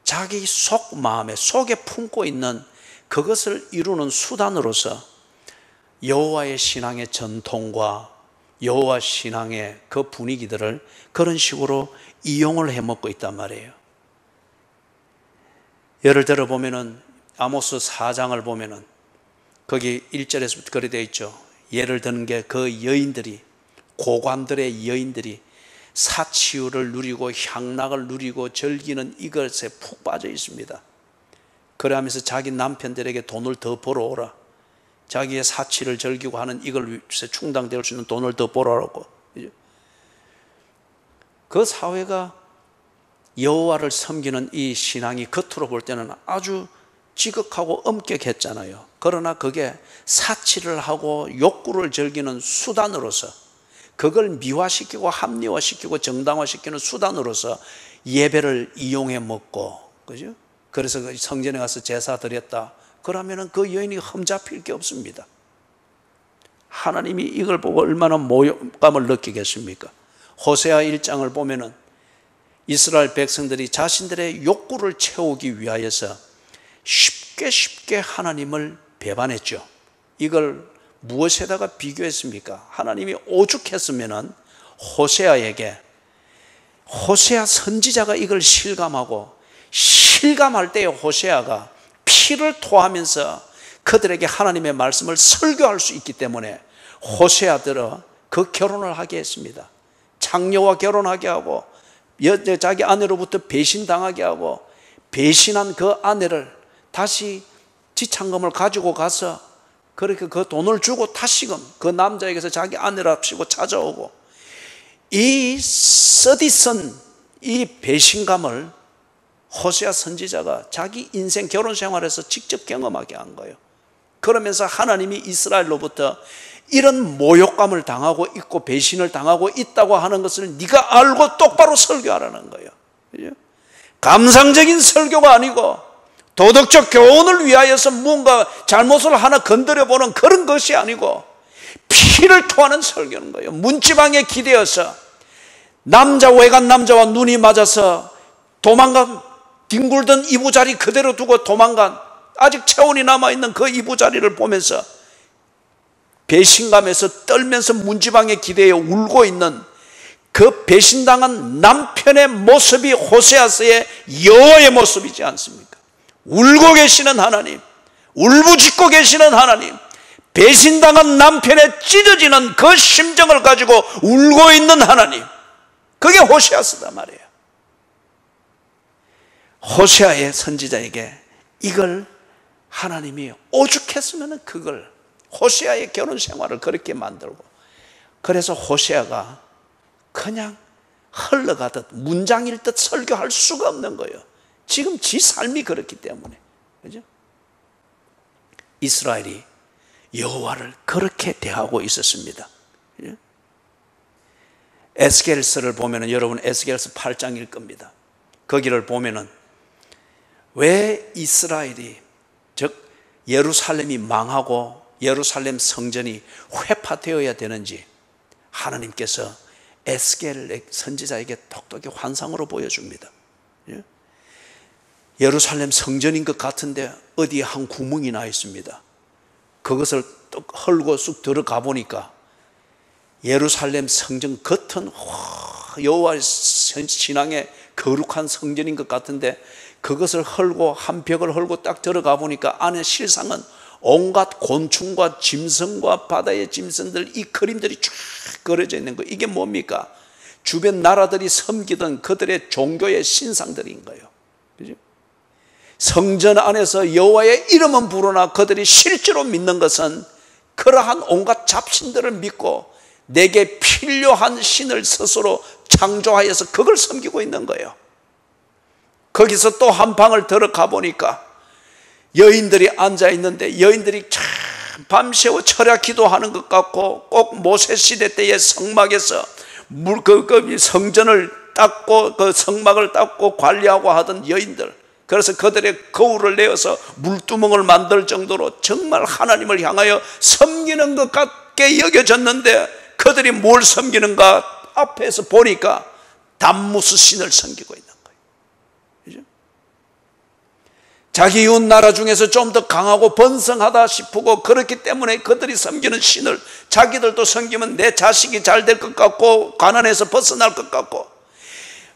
자기 속마음에 속에 품고 있는 그것을 이루는 수단으로서 여호와의 신앙의 전통과 여호와 신앙의 그 분위기들을 그런 식으로 이용을 해먹고 있단 말이에요. 예를 들어 보면은 아모스 4장을 보면은 거기 1절에서부터 그렇게 되어 있죠. 예를 드는 게 그 여인들이 고관들의 여인들이 사치유를 누리고 향락을 누리고 즐기는 이것에 푹 빠져 있습니다. 그러하면서 자기 남편들에게 돈을 더 벌어오라. 자기의 사치를 즐기고 하는 이걸 위해서 충당될 수 있는 돈을 더 벌어오라고. 그 사회가 여호와를 섬기는 이 신앙이 겉으로 볼 때는 아주 지극하고 엄격했잖아요. 그러나 그게 사치를 하고 욕구를 즐기는 수단으로서 그걸 미화시키고 합리화시키고 정당화시키는 수단으로서 예배를 이용해 먹고, 그죠? 그래서 성전에 가서 제사 드렸다. 그러면은 그 여인이 흠잡힐 게 없습니다. 하나님이 이걸 보고 얼마나 모욕감을 느끼겠습니까? 호세아 1장을 보면은 이스라엘 백성들이 자신들의 욕구를 채우기 위하여서 쉽게 하나님을 배반했죠. 이걸 무엇에다가 비교했습니까? 하나님이 오죽했으면은 호세아 선지자가 이걸 실감할 때에 호세아가 피를 토하면서 그들에게 하나님의 말씀을 설교할 수 있기 때문에 호세아들은 그 결혼을 하게 했습니다. 장녀와 결혼하게 하고 자기 아내로부터 배신당하게 하고 배신한 그 아내를 다시 지창금을 가지고 가서 그렇게 그 돈을 주고 다시금 그 남자에게서 자기 아내랍시고 찾아오고 이 쓰디쓴 이 배신감을 호세아 선지자가 자기 인생 결혼 생활에서 직접 경험하게 한 거예요. 그러면서 하나님이 이스라엘로부터 이런 모욕감을 당하고 있고 배신을 당하고 있다고 하는 것을 네가 알고 똑바로 설교하라는 거예요. 그죠? 감상적인 설교가 아니고 도덕적 교훈을 위하여서 뭔가 잘못을 하나 건드려보는 그런 것이 아니고 피를 토하는 설교는 거예요. 문지방에 기대어서 외간 남자와 눈이 맞아서 도망간 뒹굴던 이부자리 그대로 두고 도망간 아직 체온이 남아있는 그 이부자리를 보면서 배신감에서 떨면서 문지방에 기대어 울고 있는 그 배신당한 남편의 모습이 호세아서의 여호와의 모습이지 않습니까? 울고 계시는 하나님, 울부짖고 계시는 하나님, 배신당한 남편에 찢어지는 그 심정을 가지고 울고 있는 하나님, 그게 호세아서다 말이에요. 호세아의 선지자에게 이걸 하나님이 오죽했으면 그걸 호세아의 결혼 생활을 그렇게 만들고, 그래서 호세아가 그냥 흘러가듯 문장 읽듯 설교할 수가 없는 거예요. 지금 지 삶이 그렇기 때문에. 그죠? 이스라엘이 여호와를 그렇게 대하고 있었습니다. 에스겔서를 보면은 여러분 에스겔서 8장일 겁니다. 거기를 보면은 왜 이스라엘이 즉 예루살렘이 망하고 예루살렘 성전이 회파되어야 되는지 하나님께서 에스겔 선지자에게 똑똑히 환상으로 보여줍니다. 예루살렘 성전인 것 같은데 어디에 한 구멍이 나 있습니다. 그것을 뚝 헐고 쑥 들어가 보니까 예루살렘 성전 겉은 여호와의 신앙의 거룩한 성전인 것 같은데 그것을 헐고 한 벽을 헐고 딱 들어가 보니까 안에 실상은 온갖 곤충과 짐승과 바다의 짐승들 이 그림들이 쫙 그려져 있는 거예요. 이게 뭡니까? 주변 나라들이 섬기던 그들의 종교의 신상들인 거예요. 그죠? 성전 안에서 여호와의 이름은 부르나 그들이 실제로 믿는 것은 그러한 온갖 잡신들을 믿고 내게 필요한 신을 스스로 창조하여서 그걸 섬기고 있는 거예요. 거기서 또 한 방을 들어가 보니까 여인들이 앉아 있는데 여인들이 참 밤새워 철야 기도하는 것 같고 꼭 모세 시대 때의 성막에서 성전을 닦고 그 성막을 닦고 관리하고 하던 여인들, 그래서 그들의 거울을 내어서 물두멍을 만들 정도로 정말 하나님을 향하여 섬기는 것 같게 여겨졌는데 그들이 뭘 섬기는가 앞에서 보니까 담무스 신을 섬기고 있는 거예요. 그죠? 자기 이웃 나라 중에서 좀 더 강하고 번성하다 싶고 그렇기 때문에 그들이 섬기는 신을 자기들도 섬기면 내 자식이 잘 될 것 같고 가난에서 벗어날 것 같고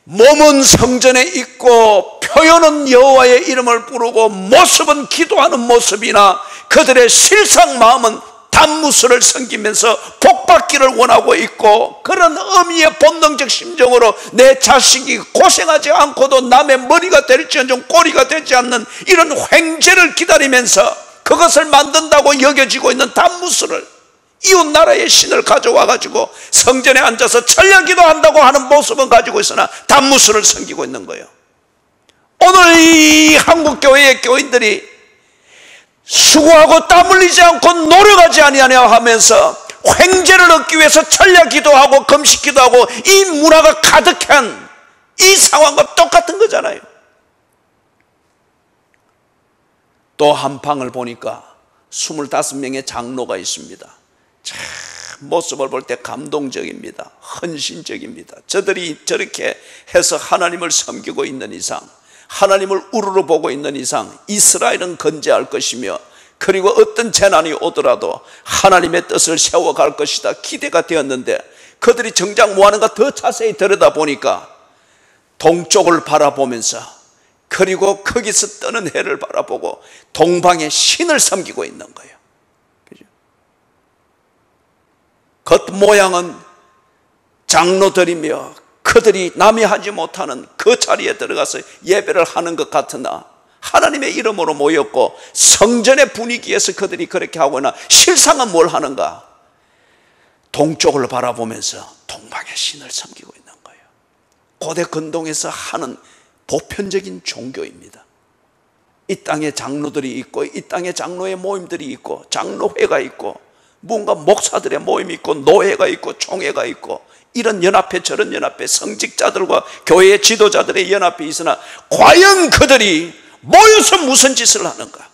몸은 성전에 있고 표현은 여호와의 이름을 부르고 모습은 기도하는 모습이나 그들의 실상 마음은 담무스를 섬기면서 복받기를 원하고 있고 그런 어미의 본능적 심정으로 내 자식이 고생하지 않고도 남의 머리가 될지언정 꼬리가 되지 않는 이런 횡재를 기다리면서 그것을 만든다고 여겨지고 있는 담무스를 이웃 나라의 신을 가져와 가지고 성전에 앉아서 철야기도 한다고 하는 모습은 가지고 있으나 담무스를 섬기고 있는 거예요. 오늘 이 한국 교회의 교인들이 수고하고 땀 흘리지 않고 노력하지 아니하냐 하면서 횡재를 얻기 위해서 철야 기도하고 금식 기도하고 이 문화가 가득한 이 상황과 똑같은 거잖아요. 또 한 방을 보니까 25명의 장로가 있습니다. 참 모습을 볼 때 감동적입니다. 헌신적입니다. 저들이 저렇게 해서 하나님을 섬기고 있는 이상, 하나님을 우러러 보고 있는 이상 이스라엘은 건재할 것이며 그리고 어떤 재난이 오더라도 하나님의 뜻을 세워갈 것이다 기대가 되었는데 그들이 정작 뭐하는가 더 자세히 들여다보니까 동쪽을 바라보면서 그리고 거기서 뜨는 해를 바라보고 동방의 신을 섬기고 있는 거예요. 그죠? 겉모양은 장로들이며 그들이 남이 하지 못하는 그 자리에 들어가서 예배를 하는 것 같으나 하나님의 이름으로 모였고 성전의 분위기에서 그들이 그렇게 하거나 실상은 뭘 하는가? 동쪽을 바라보면서 동방의 신을 섬기고 있는 거예요. 고대 근동에서 하는 보편적인 종교입니다. 이 땅에 장로들이 있고 이 땅에 장로의 모임들이 있고 장로회가 있고 뭔가 목사들의 모임이 있고 노회가 있고 총회가 있고 이런 연합회 저런 연합회 성직자들과 교회의 지도자들의 연합이 있으나 과연 그들이 모여서 무슨 짓을 하는가?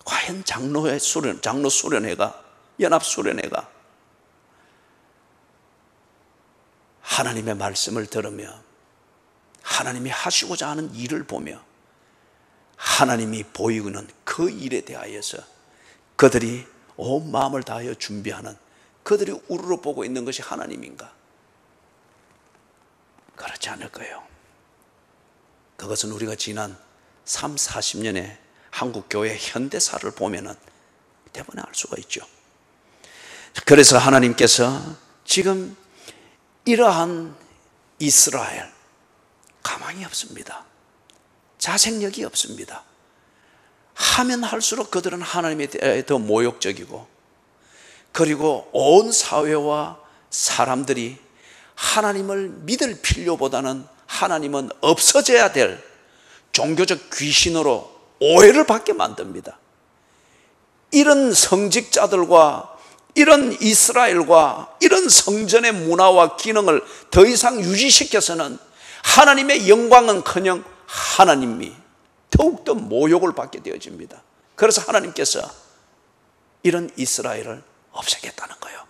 과연 장로회 수련, 장로 수련회가 연합 수련회가 하나님의 말씀을 들으며 하나님이 하시고자 하는 일을 보며 하나님이 보이고는 그 일에 대하여서 그들이 온 마음을 다하여 준비하는 그들이 우러러 보고 있는 것이 하나님인가? 그렇지 않을 거예요. 그것은 우리가 지난 3, 40년의 한국교회 현대사를 보면은 대부분 알 수가 있죠. 그래서 하나님께서 지금 이러한 이스라엘 가망이 없습니다. 자생력이 없습니다. 하면 할수록 그들은 하나님에 대해 더 모욕적이고 그리고 온 사회와 사람들이 하나님을 믿을 필요보다는 하나님은 없어져야 될 종교적 귀신으로 오해를 받게 만듭니다. 이런 성직자들과 이런 이스라엘과 이런 성전의 문화와 기능을 더 이상 유지시켜서는 하나님의 영광은커녕 하나님이 더욱더 모욕을 받게 되어집니다. 그래서 하나님께서 이런 이스라엘을 없애겠다는 거예요.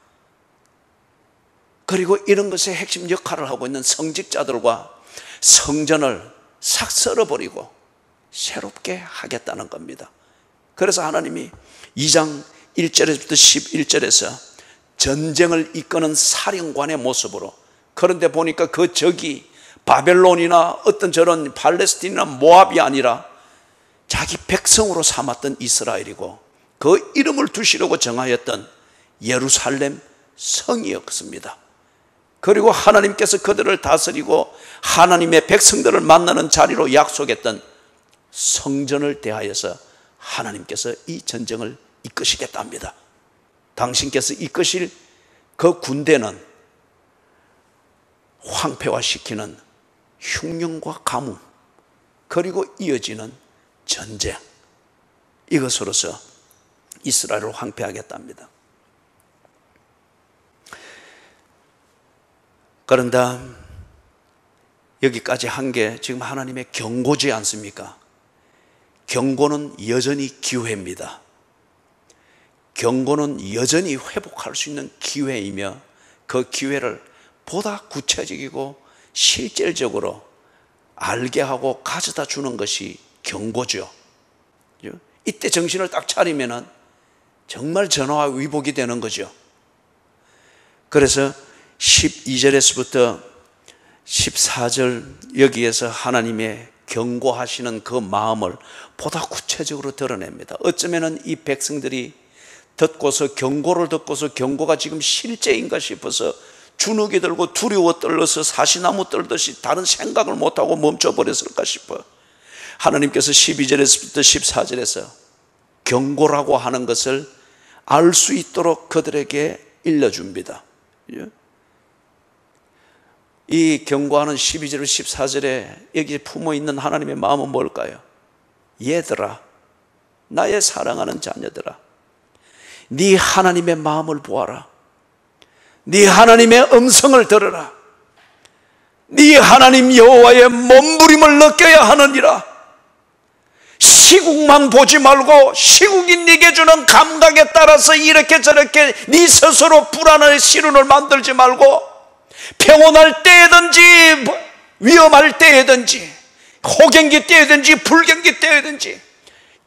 그리고 이런 것의 핵심 역할을 하고 있는 성직자들과 성전을 싹 썰어버리고 새롭게 하겠다는 겁니다. 그래서 하나님이 2장 1절에서부터 11절에서 전쟁을 이끄는 사령관의 모습으로, 그런데 보니까 그 적이 바벨론이나 어떤 저런 팔레스틴이나 모압이 아니라 자기 백성으로 삼았던 이스라엘이고 그 이름을 두시려고 정하였던 예루살렘 성이었습니다. 그리고 하나님께서 그들을 다스리고 하나님의 백성들을 만나는 자리로 약속했던 성전을 대하여서 하나님께서 이 전쟁을 이끄시겠답니다. 당신께서 이끄실 그 군대는 황폐화시키는 흉년과 가뭄, 그리고 이어지는 전쟁, 이것으로서 이스라엘을 황폐하겠답니다. 그런데 여기까지 한 게 지금 하나님의 경고지 않습니까? 경고는 여전히 기회입니다. 경고는 여전히 회복할 수 있는 기회이며 그 기회를 보다 구체적이고 실질적으로 알게 하고 가져다 주는 것이 경고죠. 이때 정신을 딱 차리면은 정말 전화와 위복이 되는 거죠. 그래서 12절에서부터 14절 여기에서 하나님의 경고하시는 그 마음을 보다 구체적으로 드러냅니다. 어쩌면은 이 백성들이 듣고서 경고를 듣고서 경고가 지금 실제인가 싶어서 주눅이 들고 두려워 떨려서 사시나무 떨듯이 다른 생각을 못하고 멈춰버렸을까 싶어요. 하나님께서 12절에서부터 14절에서 경고라고 하는 것을 알 수 있도록 그들에게 일러줍니다. 이 경고하는 12절 14절에 여기에 품어있는 하나님의 마음은 뭘까요? 얘들아, 나의 사랑하는 자녀들아, 네 하나님의 마음을 보아라. 네 하나님의 음성을 들으라. 네 하나님 여호와의 몸부림을 느껴야 하느니라. 시국만 보지 말고 시국이 네게 주는 감각에 따라서 이렇게 저렇게 네 스스로 불안의 시련을 만들지 말고 평온할 때든지 위험할 때든지 호경기 때든지 불경기 때든지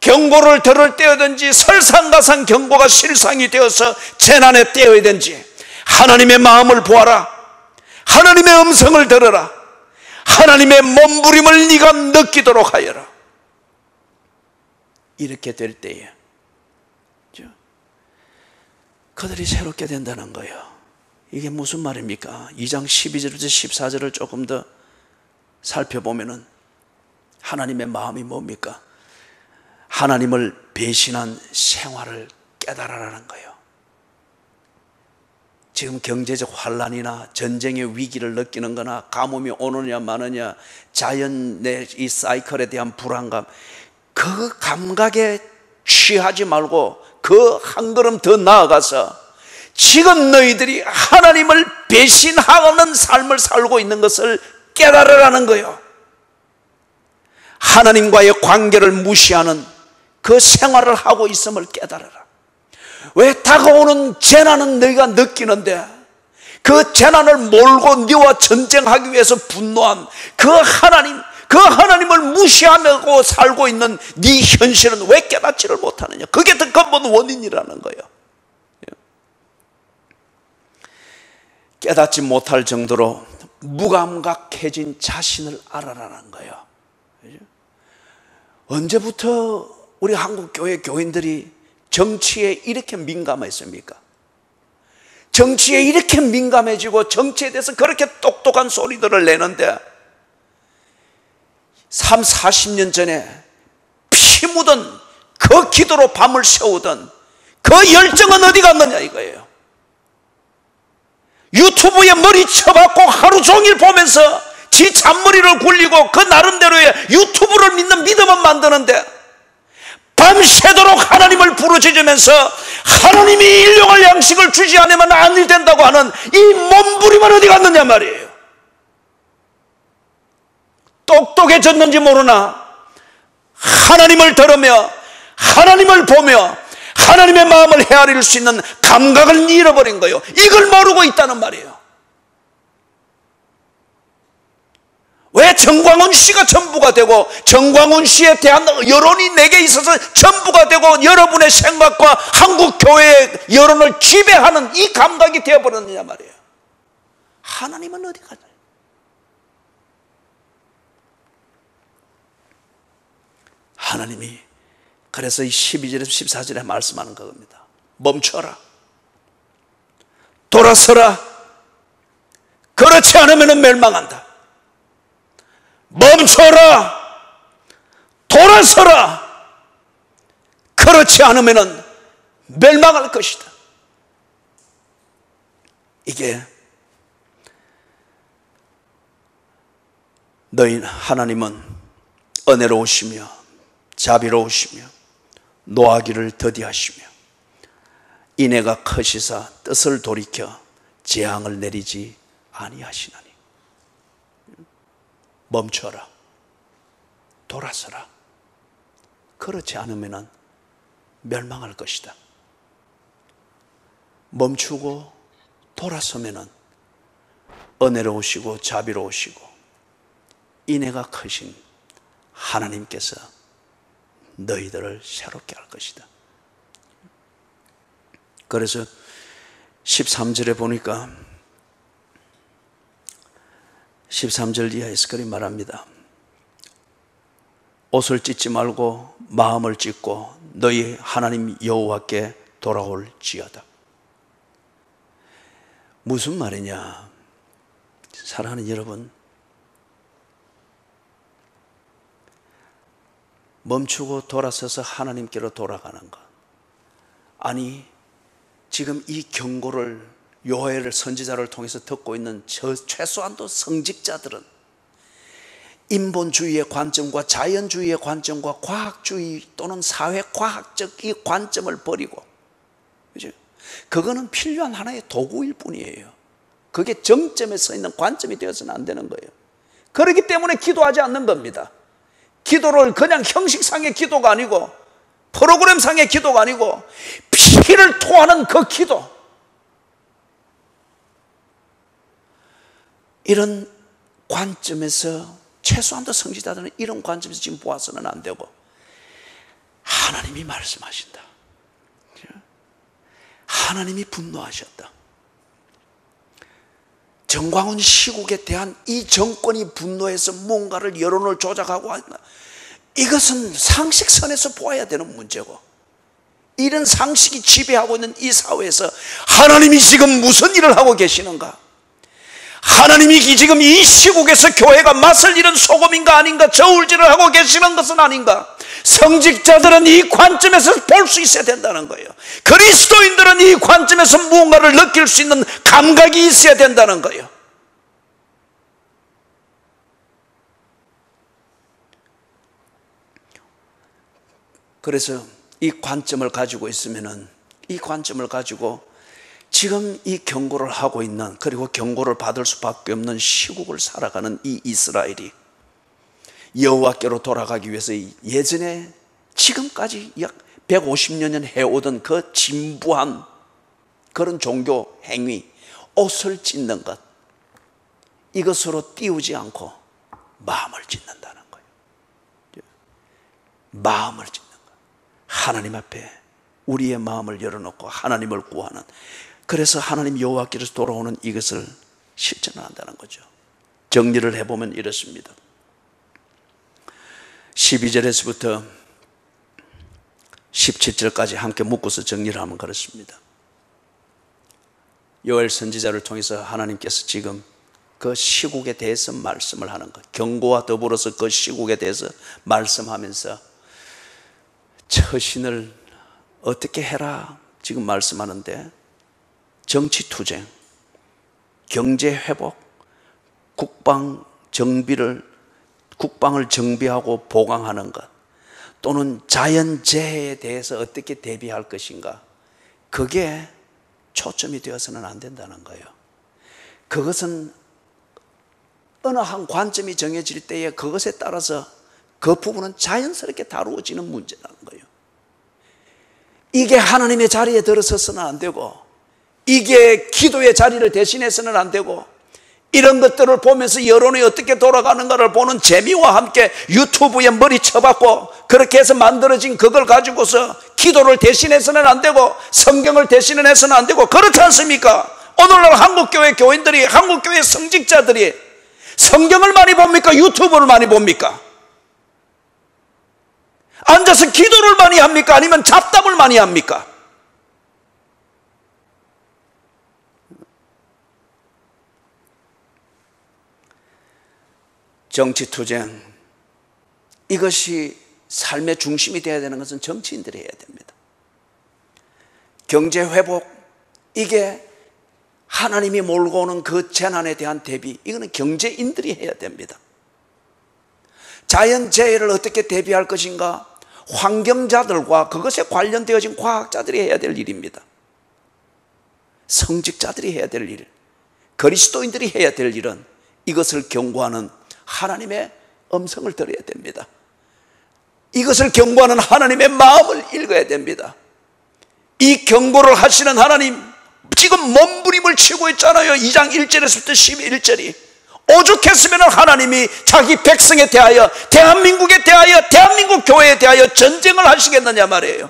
경고를 들을 때든지 설상가상 경고가 실상이 되어서 재난의 때든지 하나님의 마음을 보아라. 하나님의 음성을 들어라. 하나님의 몸부림을 네가 느끼도록 하여라. 이렇게 될 때에 그들이 새롭게 된다는 거예요. 이게 무슨 말입니까? 2장 12절부터 14절을 조금 더 살펴보면은 하나님의 마음이 뭡니까? 하나님을 배신한 생활을 깨달아라는 거예요. 지금 경제적 환란이나 전쟁의 위기를 느끼는 거나 가뭄이 오느냐 마느냐 자연의 이 사이클에 대한 불안감, 그 감각에 취하지 말고 그 한 걸음 더 나아가서 지금 너희들이 하나님을 배신하는 삶을 살고 있는 것을 깨달으라는 거예요. 하나님과의 관계를 무시하는 그 생활을 하고 있음을 깨달아라. 왜 다가오는 재난은 너희가 느끼는데 그 재난을 몰고 너와 전쟁하기 위해서 분노한 그 하나님을 무시하고 살고 있는 네 현실은 왜 깨닫지를 못하느냐. 그게 더 근본 원인이라는 거예요. 깨닫지 못할 정도로 무감각해진 자신을 알아라는 거예요. 언제부터 우리 한국 교회 교인들이 정치에 이렇게 민감했습니까? 정치에 이렇게 민감해지고 정치에 대해서 그렇게 똑똑한 소리들을 내는데 40년 전에 피 묻은 그 기도로 밤을 새우던 그 열정은 어디 갔느냐 이거예요. 유튜브에 머리 쳐박고 하루 종일 보면서 지 잔머리를 굴리고 그 나름대로의 유튜브를 믿는 믿음은 만드는데 밤새도록 하나님을 부르짖으면서 하나님이 일용할 양식을 주지 않으면 안 된다고 하는 이 몸부림은 어디 갔느냐 말이에요. 똑똑해졌는지 모르나 하나님을 들으며 하나님을 보며 하나님의 마음을 헤아릴 수 있는 감각을 잃어버린 거예요. 이걸 모르고 있다는 말이에요. 왜 정광훈 씨가 전부가 되고 정광훈 씨에 대한 여론이 내게 있어서 전부가 되고 여러분의 생각과 한국 교회의 여론을 지배하는 이 감각이 되어버렸느냐 말이에요. 하나님은 어디 가냐? 하나님이 그래서 이 12절에서 14절에 말씀하는 겁니다. 멈춰라, 돌아서라, 그렇지 않으면 멸망한다. 멈춰라, 돌아서라, 그렇지 않으면 멸망할 것이다. 이게 너희 하나님은 은혜로우시며 자비로우시며 노하기를 더디하시며 인애가 크시사 뜻을 돌이켜 재앙을 내리지 아니하시나니. 멈춰라, 돌아서라, 그렇지 않으면 멸망할 것이다. 멈추고 돌아서면 은혜로우시고 자비로우시고 인애가 크신 하나님께서 너희들을 새롭게 할 것이다. 그래서 13절에 보니까 13절 이하에서 그리 말합니다. 옷을 찢지 말고 마음을 찢고 너희 하나님 여호와께 돌아올지어다. 무슨 말이냐? 사랑하는 여러분, 멈추고 돌아서서 하나님께로 돌아가는 것. 아니, 지금 이 경고를 요엘 선지자를 통해서 듣고 있는 최소한도 성직자들은 인본주의의 관점과 자연주의의 관점과 과학주의 또는 사회과학적 이 관점을 버리고, 그죠? 그거는 필요한 하나의 도구일 뿐이에요. 그게 정점에 서 있는 관점이 되어서는 안 되는 거예요. 그렇기 때문에 기도하지 않는 겁니다. 기도를 그냥 형식상의 기도가 아니고 프로그램상의 기도가 아니고 피를 토하는 그 기도, 이런 관점에서 최소한도 성지자들은 이런 관점에서 지금 보아서는 안 되고 하나님이 말씀하신다. 하나님이 분노하셨다. 정광훈 시국에 대한 이 정권이 분노해서 뭔가를 여론을 조작하고 한다. 이것은 상식선에서 보아야 되는 문제고, 이런 상식이 지배하고 있는 이 사회에서 하나님이 지금 무슨 일을 하고 계시는가? 하나님이 지금 이 시국에서 교회가 맛을 잃은 소금인가 아닌가 저울질을 하고 계시는 것은 아닌가? 성직자들은 이 관점에서 볼 수 있어야 된다는 거예요. 그리스도인들은 이 관점에서 무언가를 느낄 수 있는 감각이 있어야 된다는 거예요. 그래서 이 관점을 가지고 있으면은, 이 관점을 가지고 지금 이 경고를 하고 있는, 그리고 경고를 받을 수밖에 없는 시국을 살아가는 이 이스라엘이 여호와께로 돌아가기 위해서 예전에 지금까지 약 150여 년 해오던 그 진부한 그런 종교 행위, 옷을 찢는 것, 이것으로 띄우지 않고 마음을 찢는다는 거예요. 마음을 찢는 것. 하나님 앞에 우리의 마음을 열어놓고 하나님을 구하는, 그래서 하나님 여호와께로 돌아오는 이것을 실천한다는 거죠. 정리를 해보면 이렇습니다. 12절에서부터 17절까지 함께 묶어서 정리를 하면 그렇습니다. 요엘 선지자를 통해서 하나님께서 지금 그 시국에 대해서 말씀을 하는 것, 경고와 더불어서 그 시국에 대해서 말씀하면서 처신을 어떻게 해라 지금 말씀하는데, 정치투쟁, 경제회복, 국방 국방을 정비하고 보강하는 것, 또는 자연재해에 대해서 어떻게 대비할 것인가, 그게 초점이 되어서는 안 된다는 거예요. 그것은 어느 한 관점이 정해질 때에 그것에 따라서 그 부분은 자연스럽게 다루어지는 문제라는 거예요. 이게 하나님의 자리에 들어서서는 안 되고, 이게 기도의 자리를 대신해서는 안 되고, 이런 것들을 보면서 여론이 어떻게 돌아가는가를 보는 재미와 함께 유튜브에 머리 쳐박고 그렇게 해서 만들어진 그걸 가지고서 기도를 대신해서는 안 되고 성경을 대신해서는 안 되고, 그렇지 않습니까? 오늘날 한국교회 교인들이, 한국교회 성직자들이 성경을 많이 봅니까? 유튜브를 많이 봅니까? 앉아서 기도를 많이 합니까? 아니면 잡담을 많이 합니까? 정치투쟁, 이것이 삶의 중심이 되어야 되는 것은 정치인들이 해야 됩니다. 경제회복, 이게 하나님이 몰고 오는 그 재난에 대한 대비, 이거는 경제인들이 해야 됩니다. 자연재해를 어떻게 대비할 것인가, 환경자들과 그것에 관련되어진 과학자들이 해야 될 일입니다. 성직자들이 해야 될 일, 그리스도인들이 해야 될 일은 이것을 경고하는 하나님의 음성을 들어야 됩니다. 이것을 경고하는 하나님의 마음을 읽어야 됩니다. 이 경고를 하시는 하나님, 지금 몸부림을 치고 있잖아요. 2장 1절에서부터 11절이 오죽했으면 하나님이 자기 백성에 대하여, 대한민국에 대하여, 대한민국 교회에 대하여 전쟁을 하시겠느냐 말이에요.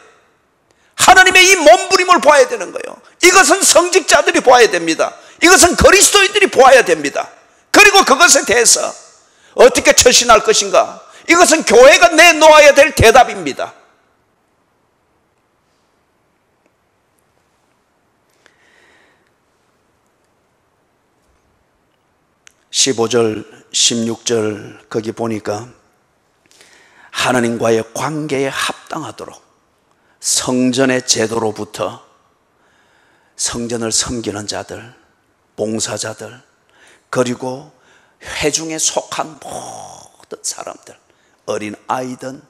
하나님의 이 몸부림을 봐야 되는 거예요. 이것은 성직자들이 봐야 됩니다. 이것은 그리스도인들이 보아야 됩니다. 그리고 그것에 대해서 어떻게 처신할 것인가, 이것은 교회가 내놓아야 될 대답입니다. (15절) (16절) 거기 보니까 하나님과의 관계에 합당하도록 성전의 제도로부터 성전을 섬기는 자들, 봉사자들, 그리고 회중에 속한 모든 사람들, 어린 아이든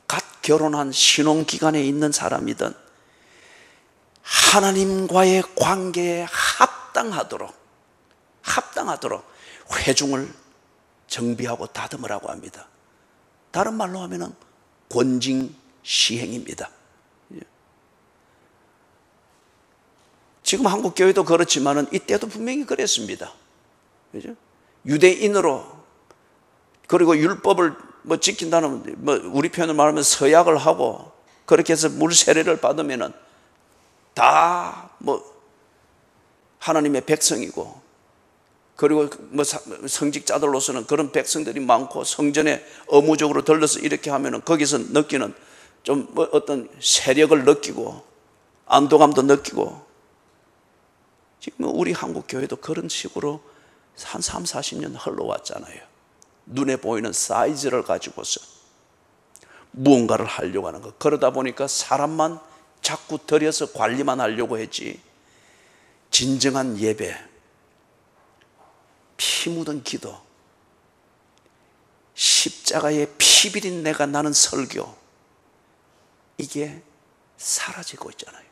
갓 결혼한 신혼기간에 있는 사람이든 하나님과의 관계에 합당하도록 회중을 정비하고 다듬으라고 합니다. 다른 말로 하면은 권징 시행입니다. 지금 한국 교회도 그렇지만은 이때도 분명히 그랬습니다. 그죠? 유대인으로, 그리고 율법을 지킨다는, 우리 표현을 말하면 서약을 하고 그렇게 해서 물 세례를 받으면은 다 하나님의 백성이고, 그리고 성직자들로서는 그런 백성들이 많고 성전에 의무적으로 들러서 이렇게 하면은 거기서 느끼는 좀 어떤 세력을 느끼고 안도감도 느끼고, 지금 우리 한국 교회도 그런 식으로 한 3, 40년 흘러왔잖아요. 눈에 보이는 사이즈를 가지고서 무언가를 하려고 하는 것. 그러다 보니까 사람만 자꾸 들여서 관리만 하려고 했지, 진정한 예배, 피 묻은 기도, 십자가의 피 비린 내가 나는 설교, 이게 사라지고 있잖아요.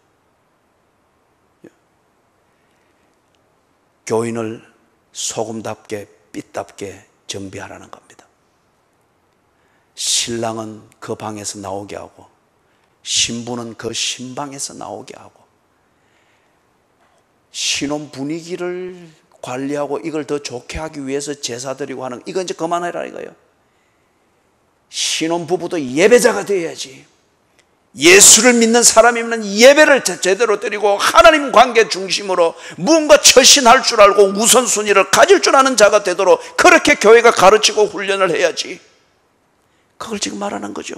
교인을 소금답게 빛답게 정비하라는 겁니다. 신랑은 그 방에서 나오게 하고 신부는 그 신방에서 나오게 하고, 신혼 분위기를 관리하고 이걸 더 좋게 하기 위해서 제사 드리고 하는, 이거 이제 그만해라 이거예요. 신혼 부부도 예배자가 되어야지. 예수를 믿는 사람이면 예배를 제대로 드리고 하나님 관계 중심으로 무언가 처신할 줄 알고 우선순위를 가질 줄 아는 자가 되도록 그렇게 교회가 가르치고 훈련을 해야지. 그걸 지금 말하는 거죠.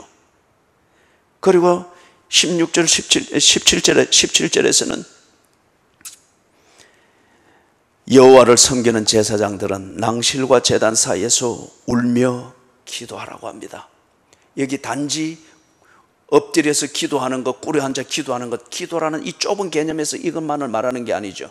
그리고 16절, 17절에서는 여호와를 섬기는 제사장들은 낭실과 제단 사이에서 울며 기도하라고 합니다. 여기 단지 엎드려서 기도하는 것, 꿇어 앉아 기도하는 것, 기도라는 이 좁은 개념에서 이것만을 말하는 게 아니죠.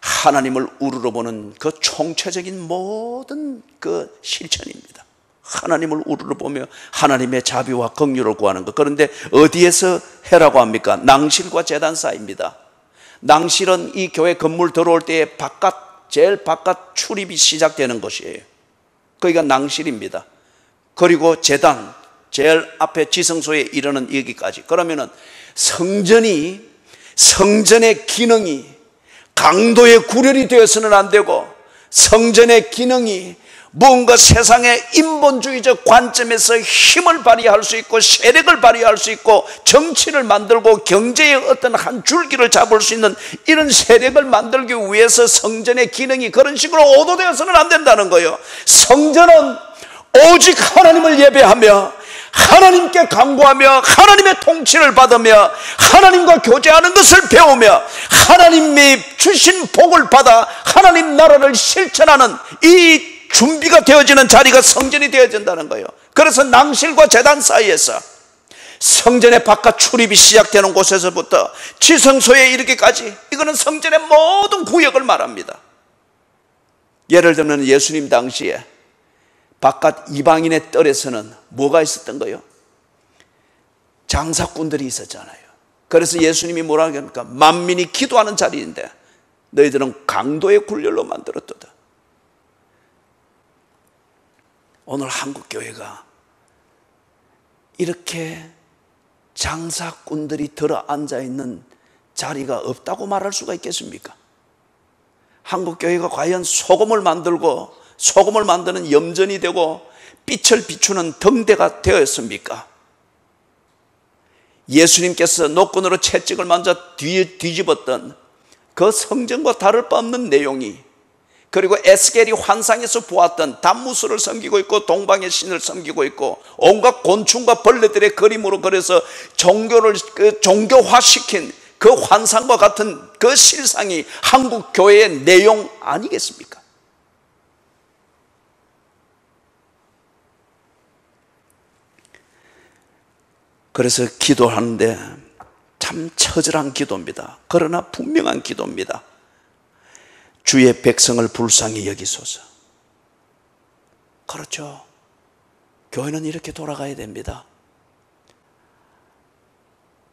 하나님을 우러러보는 그 총체적인 모든 그 실천입니다. 하나님을 우러러보며 하나님의 자비와 긍휼을 구하는 것. 그런데 어디에서 해라고 합니까? 낭실과 제단 사이입니다. 낭실은 이 교회 건물 들어올 때에 제일 바깥 출입이 시작되는 것이에요. 거기가 낭실입니다. 그리고 제단, 제일 앞에 지성소에 이르는 여기까지. 그러면은 성전의 기능이 강도의 구렬이 되어서는 안 되고, 성전의 기능이 뭔가 세상의 인본주의적 관점에서 힘을 발휘할 수 있고 세력을 발휘할 수 있고 정치를 만들고 경제의 어떤 한 줄기를 잡을 수 있는 이런 세력을 만들기 위해서 성전의 기능이 그런 식으로 오도되어서는 안 된다는 거예요. 성전은 오직 하나님을 예배하며 하나님께 간구하며 하나님의 통치를 받으며 하나님과 교제하는 것을 배우며 하나님이 주신 복을 받아 하나님 나라를 실천하는 이 준비가 되어지는 자리가 성전이 되어진다는 거예요. 그래서 낭실과 제단 사이에서 성전의 바깥 출입이 시작되는 곳에서부터 지성소에 이르기까지, 이거는 성전의 모든 구역을 말합니다. 예를 들면 예수님 당시에 바깥 이방인의 뜰에서는 뭐가 있었던 거예요? 장사꾼들이 있었잖아요. 그래서 예수님이 뭐라고 합니까? 만민이 기도하는 자리인데 너희들은 강도의 굴렬로 만들었도다. 오늘 한국교회가 이렇게 장사꾼들이 들어 앉아있는 자리가 없다고 말할 수가 있겠습니까? 한국교회가 과연 소금을 만들고 소금을 만드는 염전이 되고 빛을 비추는 등대가 되었습니까? 예수님께서 노끈으로 채찍을 만져 뒤집었던 그 성전과 다를 바 없는 내용이, 그리고 에스겔이 환상에서 보았던 단무스를 섬기고 있고 동방의 신을 섬기고 있고 온갖 곤충과 벌레들의 그림으로 그려서 종교를 종교화시킨 그 환상과 같은 그 실상이 한국 교회의 내용 아니겠습니까? 그래서 기도하는데 참 처절한 기도입니다. 그러나 분명한 기도입니다. 주의 백성을 불쌍히 여기소서. 그렇죠. 교회는 이렇게 돌아가야 됩니다.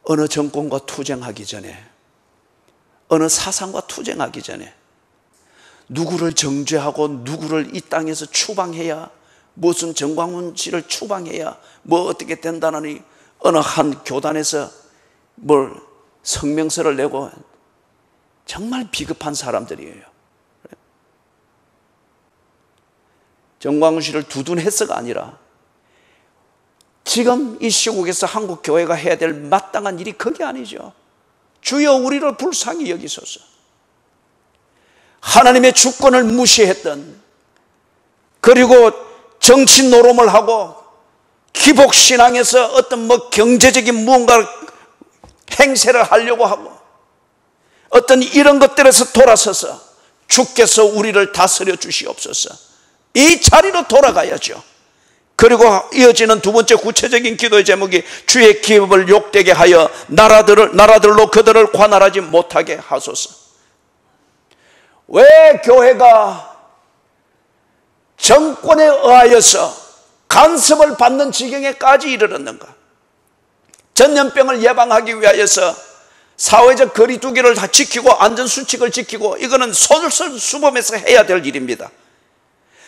어느 정권과 투쟁하기 전에, 어느 사상과 투쟁하기 전에 누구를 정죄하고 누구를 이 땅에서 추방해야, 무슨 정광훈 씨를 추방해야 뭐 어떻게 된다느니 어느 한 교단에서 뭘 성명서를 내고, 정말 비겁한 사람들이에요. 정광훈 씨를 두둔해서가 아니라 지금 이 시국에서 한국 교회가 해야 될 마땅한 일이 그게 아니죠. 주여 우리를 불쌍히 여기소서. 하나님의 주권을 무시했던, 그리고 정치 노름을 하고 기복신앙에서 어떤 경제적인 무언가 행세를 하려고 하고 어떤 이런 것들에서 돌아서서 주께서 우리를 다스려 주시옵소서. 이 자리로 돌아가야죠. 그리고 이어지는 두 번째 구체적인 기도의 제목이 주의 기업을 욕되게 하여 나라들로 그들을 관할하지 못하게 하소서. 왜 교회가 정권에 의하여서 간섭을 받는 지경에까지 이르렀는가? 전염병을 예방하기 위하여서 사회적 거리두기를 다 지키고 안전수칙을 지키고, 이거는 솔선수범해서 해야 될 일입니다.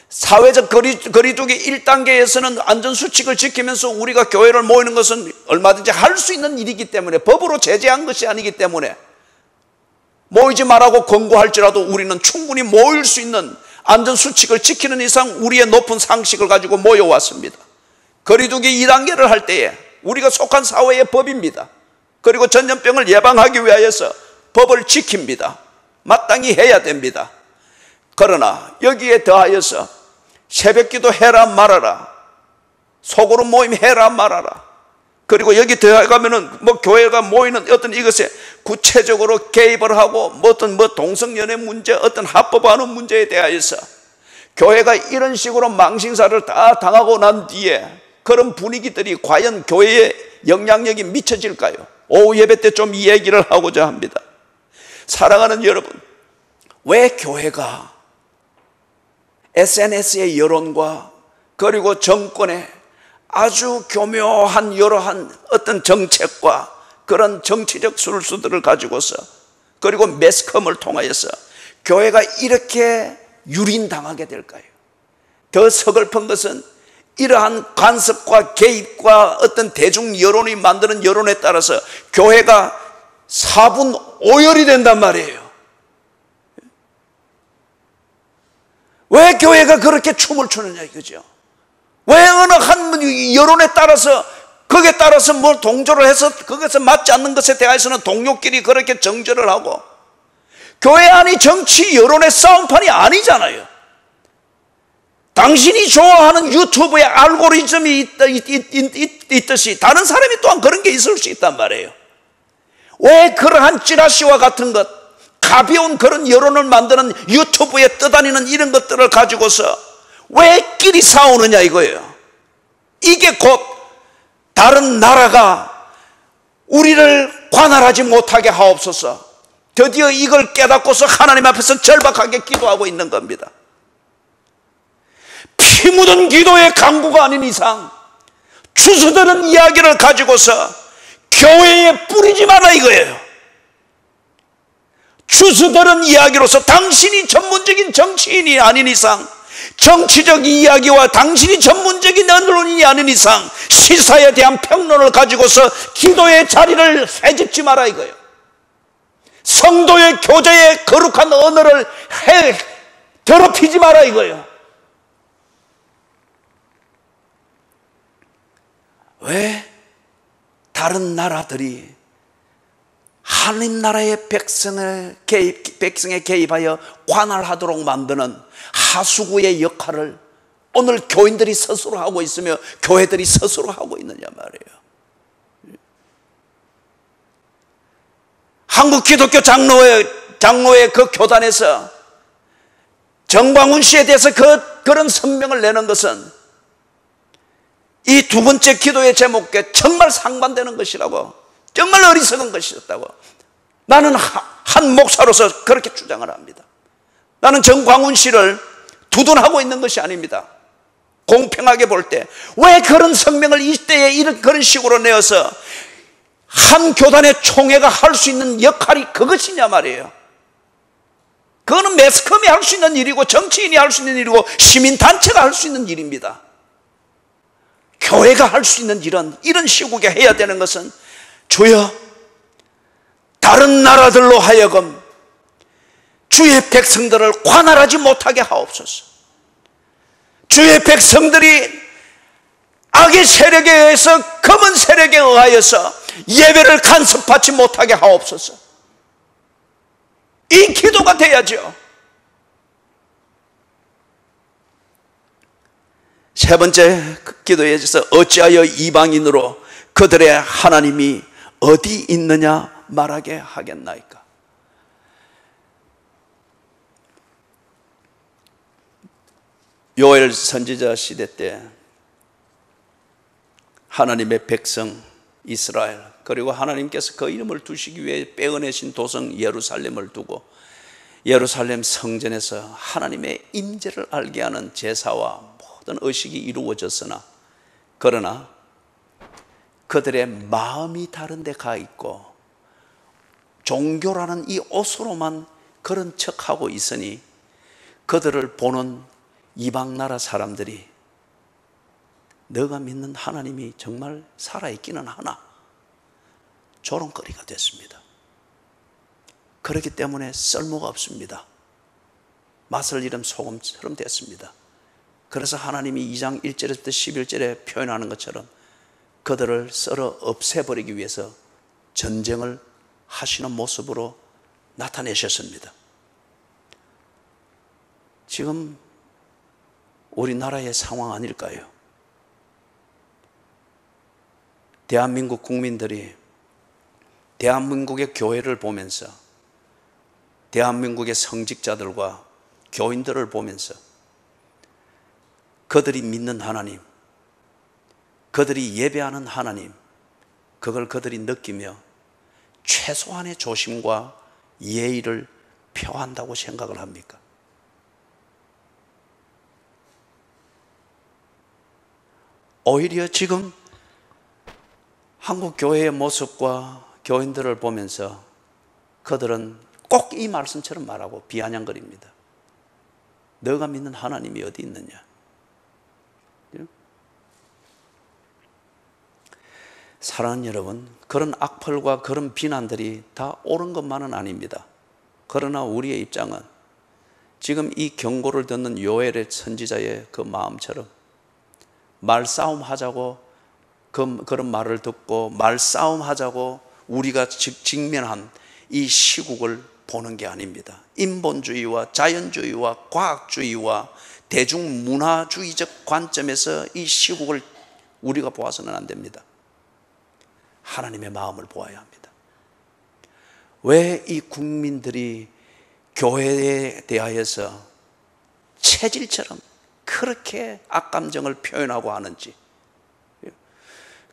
사회적 거리두기 1단계에서는 안전수칙을 지키면서 우리가 교회를 모이는 것은 얼마든지 할 수 있는 일이기 때문에, 법으로 제재한 것이 아니기 때문에 모이지 말라고 권고할지라도 우리는 충분히 모일 수 있는 안전수칙을 지키는 이상 우리의 높은 상식을 가지고 모여왔습니다. 거리두기 2단계를 할 때에 우리가 속한 사회의 법입니다. 그리고 전염병을 예방하기 위하여서 법을 지킵니다. 마땅히 해야 됩니다. 그러나 여기에 더하여서 새벽기도 해라 말아라, 소그룹 모임 해라 말아라, 그리고 여기 들어가면은 교회가 모이는 어떤 이것에 구체적으로 개입을 하고 어떤 동성연애 문제, 어떤 합법화하는 문제에 대하여서 교회가 이런 식으로 망신사를 다 당하고 난 뒤에 그런 분위기들이 과연 교회에 영향력이 미쳐질까요? 오후 예배 때 좀 이 얘기를 하고자 합니다. 사랑하는 여러분, 왜 교회가 SNS의 여론과 그리고 정권의 아주 교묘한 여러한 어떤 정책과 그런 정치적 술수들을 가지고서 그리고 매스컴을 통하여서 교회가 이렇게 유린당하게 될까요? 더 서글픈 것은 이러한 간섭과 개입과 어떤 대중 여론이 만드는 여론에 따라서 교회가 사분오열이 된단 말이에요. 왜 교회가 그렇게 춤을 추느냐 이거죠. 왜 어느 한 여론에 따라서 거기에 따라서 뭘 동조를 해서 거기서 맞지 않는 것에 대해서는 동료끼리 그렇게 정죄를 하고, 교회 안이 정치 여론의 싸움판이 아니잖아요. 당신이 좋아하는 유튜브에 알고리즘이 있듯이 다른 사람이 또한 그런 게 있을 수 있단 말이에요. 왜 그러한 찌라시와 같은 것, 가벼운 그런 여론을 만드는 유튜브에 떠다니는 이런 것들을 가지고서 왜 끼리 싸우느냐 이거예요. 이게 곧 다른 나라가 우리를 관할하지 못하게 하옵소서, 드디어 이걸 깨닫고서 하나님 앞에서 절박하게 기도하고 있는 겁니다. 피 묻은 기도의 강구가 아닌 이상 추수들은 이야기를 가지고서 교회에 뿌리지 마라 이거예요. 추수들은 이야기로서 당신이 전문적인 정치인이 아닌 이상, 정치적 이야기와 당신이 전문적인 언론인이 아닌 이상 시사에 대한 평론을 가지고서 기도의 자리를 해집지 마라 이거예요. 성도의 교제의 거룩한 언어를 더럽히지 마라 이거예요. 왜 다른 나라들이 하나님 나라의 백성에 개입하여 관할하도록 만드는 하수구의 역할을 오늘 교인들이 스스로 하고 있으며 교회들이 스스로 하고 있느냐 말이에요. 한국 기독교 장로회 그 교단에서 정광훈 씨에 대해서 그런 성명을 내는 것은 이 두 번째 기도의 제목에 정말 상반되는 것이라고, 정말 어리석은 것이었다고 나는 한 목사로서 그렇게 주장을 합니다. 나는 정광훈 씨를 두둔하고 있는 것이 아닙니다. 공평하게 볼 때 왜 그런 성명을 이때에 이런 그런 식으로 내어서 한 교단의 총회가 할 수 있는 역할이 그것이냐 말이에요. 그거는 매스컴이 할 수 있는 일이고 정치인이 할 수 있는 일이고 시민단체가 할 수 있는 일입니다. 교회가 할 수 있는 일은 이런 시국에 해야 되는 것은, 주여 다른 나라들로 하여금 주의 백성들을 관할하지 못하게 하옵소서. 주의 백성들이 악의 세력에 의해서, 검은 세력에 의하여서 예배를 간섭받지 못하게 하옵소서. 이 기도가 돼야죠. 세 번째 기도에 있어서 어찌하여 이방인으로 그들의 하나님이 어디 있느냐 말하게 하겠나이까. 요엘 선지자 시대 때 하나님의 백성 이스라엘, 그리고 하나님께서 그 이름을 두시기 위해 빼어내신 도성 예루살렘을 두고 예루살렘 성전에서 하나님의 임재를 알게 하는 제사와 모든 의식이 이루어졌으나, 그러나 그들의 마음이 다른 데 가 있고 종교라는 이 옷으로만 그런 척하고 있으니 그들을 보는 이방 나라 사람들이 너가 믿는 하나님이 정말 살아있기는 하나 조롱거리가 됐습니다. 그렇기 때문에 쓸모가 없습니다. 맛을 잃은 소금처럼 됐습니다. 그래서 하나님이 2장 1절부터 11절에 표현하는 것처럼 그들을 썰어 없애버리기 위해서 전쟁을 하시는 모습으로 나타내셨습니다. 지금 우리나라의 상황 아닐까요? 대한민국 국민들이 대한민국의 교회를 보면서, 대한민국의 성직자들과 교인들을 보면서 그들이 믿는 하나님, 그들이 예배하는 하나님, 그걸 그들이 느끼며 최소한의 조심과 예의를 표한다고 생각을 합니까? 오히려 지금 한국 교회의 모습과 교인들을 보면서 그들은 꼭 이 말씀처럼 말하고 비아냥거립니다. 너가 믿는 하나님이 어디 있느냐? 사랑하는 여러분, 그런 악플과 그런 비난들이 다 옳은 것만은 아닙니다. 그러나 우리의 입장은 지금 이 경고를 듣는 요엘의 선지자의 그 마음처럼 말싸움 하자고 그런 말을 듣고 말싸움 하자고 우리가 직면한 이 시국을 보는 게 아닙니다. 인본주의와 자연주의와 과학주의와 대중문화주의적 관점에서 이 시국을 우리가 보아서는 안 됩니다. 하나님의 마음을 보아야 합니다. 왜 이 국민들이 교회에 대하여서 체질처럼 그렇게 악감정을 표현하고 하는지,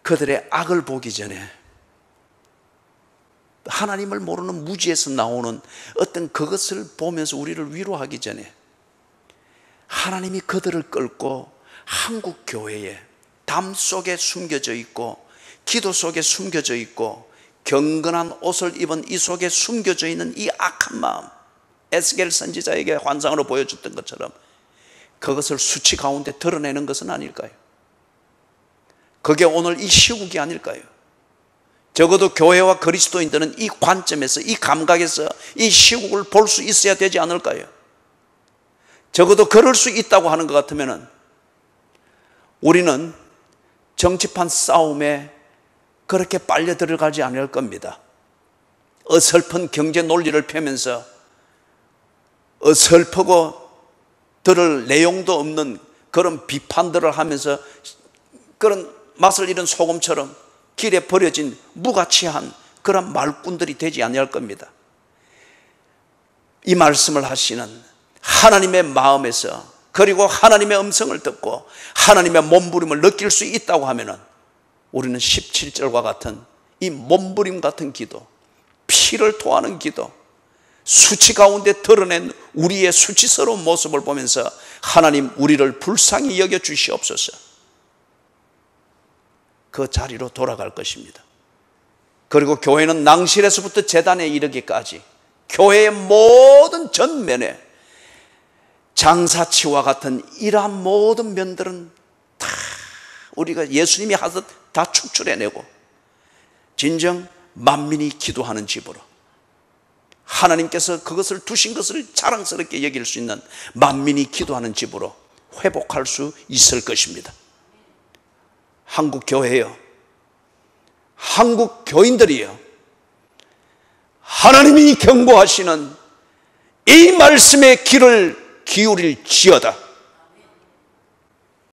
그들의 악을 보기 전에 하나님을 모르는 무지에서 나오는 어떤 그것을 보면서 우리를 위로하기 전에 하나님이 그들을 끌고 한국 교회에 담 속에 숨겨져 있고 기도 속에 숨겨져 있고 경건한 옷을 입은 이 속에 숨겨져 있는 이 악한 마음, 에스겔 선지자에게 환상으로 보여줬던 것처럼 그것을 수치 가운데 드러내는 것은 아닐까요? 그게 오늘 이 시국이 아닐까요? 적어도 교회와 그리스도인들은 이 관점에서, 이 감각에서 이 시국을 볼 수 있어야 되지 않을까요? 적어도 그럴 수 있다고 하는 것 같으면 우리는 정치판 싸움에 그렇게 빨려 들어가지 않을 겁니다. 어설픈 경제 논리를 펴면서 어설프고 들을 내용도 없는 그런 비판들을 하면서 그런 맛을 잃은 소금처럼 길에 버려진 무가치한 그런 말꾼들이 되지 아니할 겁니다. 이 말씀을 하시는 하나님의 마음에서, 그리고 하나님의 음성을 듣고 하나님의 몸부림을 느낄 수 있다고 하면은 우리는 17절과 같은 이 몸부림 같은 기도, 피를 토하는 기도, 수치 가운데 드러낸 우리의 수치스러운 모습을 보면서 하나님 우리를 불쌍히 여겨 주시옵소서, 그 자리로 돌아갈 것입니다. 그리고 교회는 낭실에서부터 제단에 이르기까지 교회의 모든 전면에 장사치와 같은 이러한 모든 면들은 다 우리가 예수님이 하듯 다 축출해내고 진정 만민이 기도하는 집으로, 하나님께서 그것을 두신 것을 자랑스럽게 여길 수 있는 만민이 기도하는 집으로 회복할 수 있을 것입니다. 한국 교회요, 한국 교인들이요, 하나님이 경고하시는 이 말씀의 귀를 기울일지어다.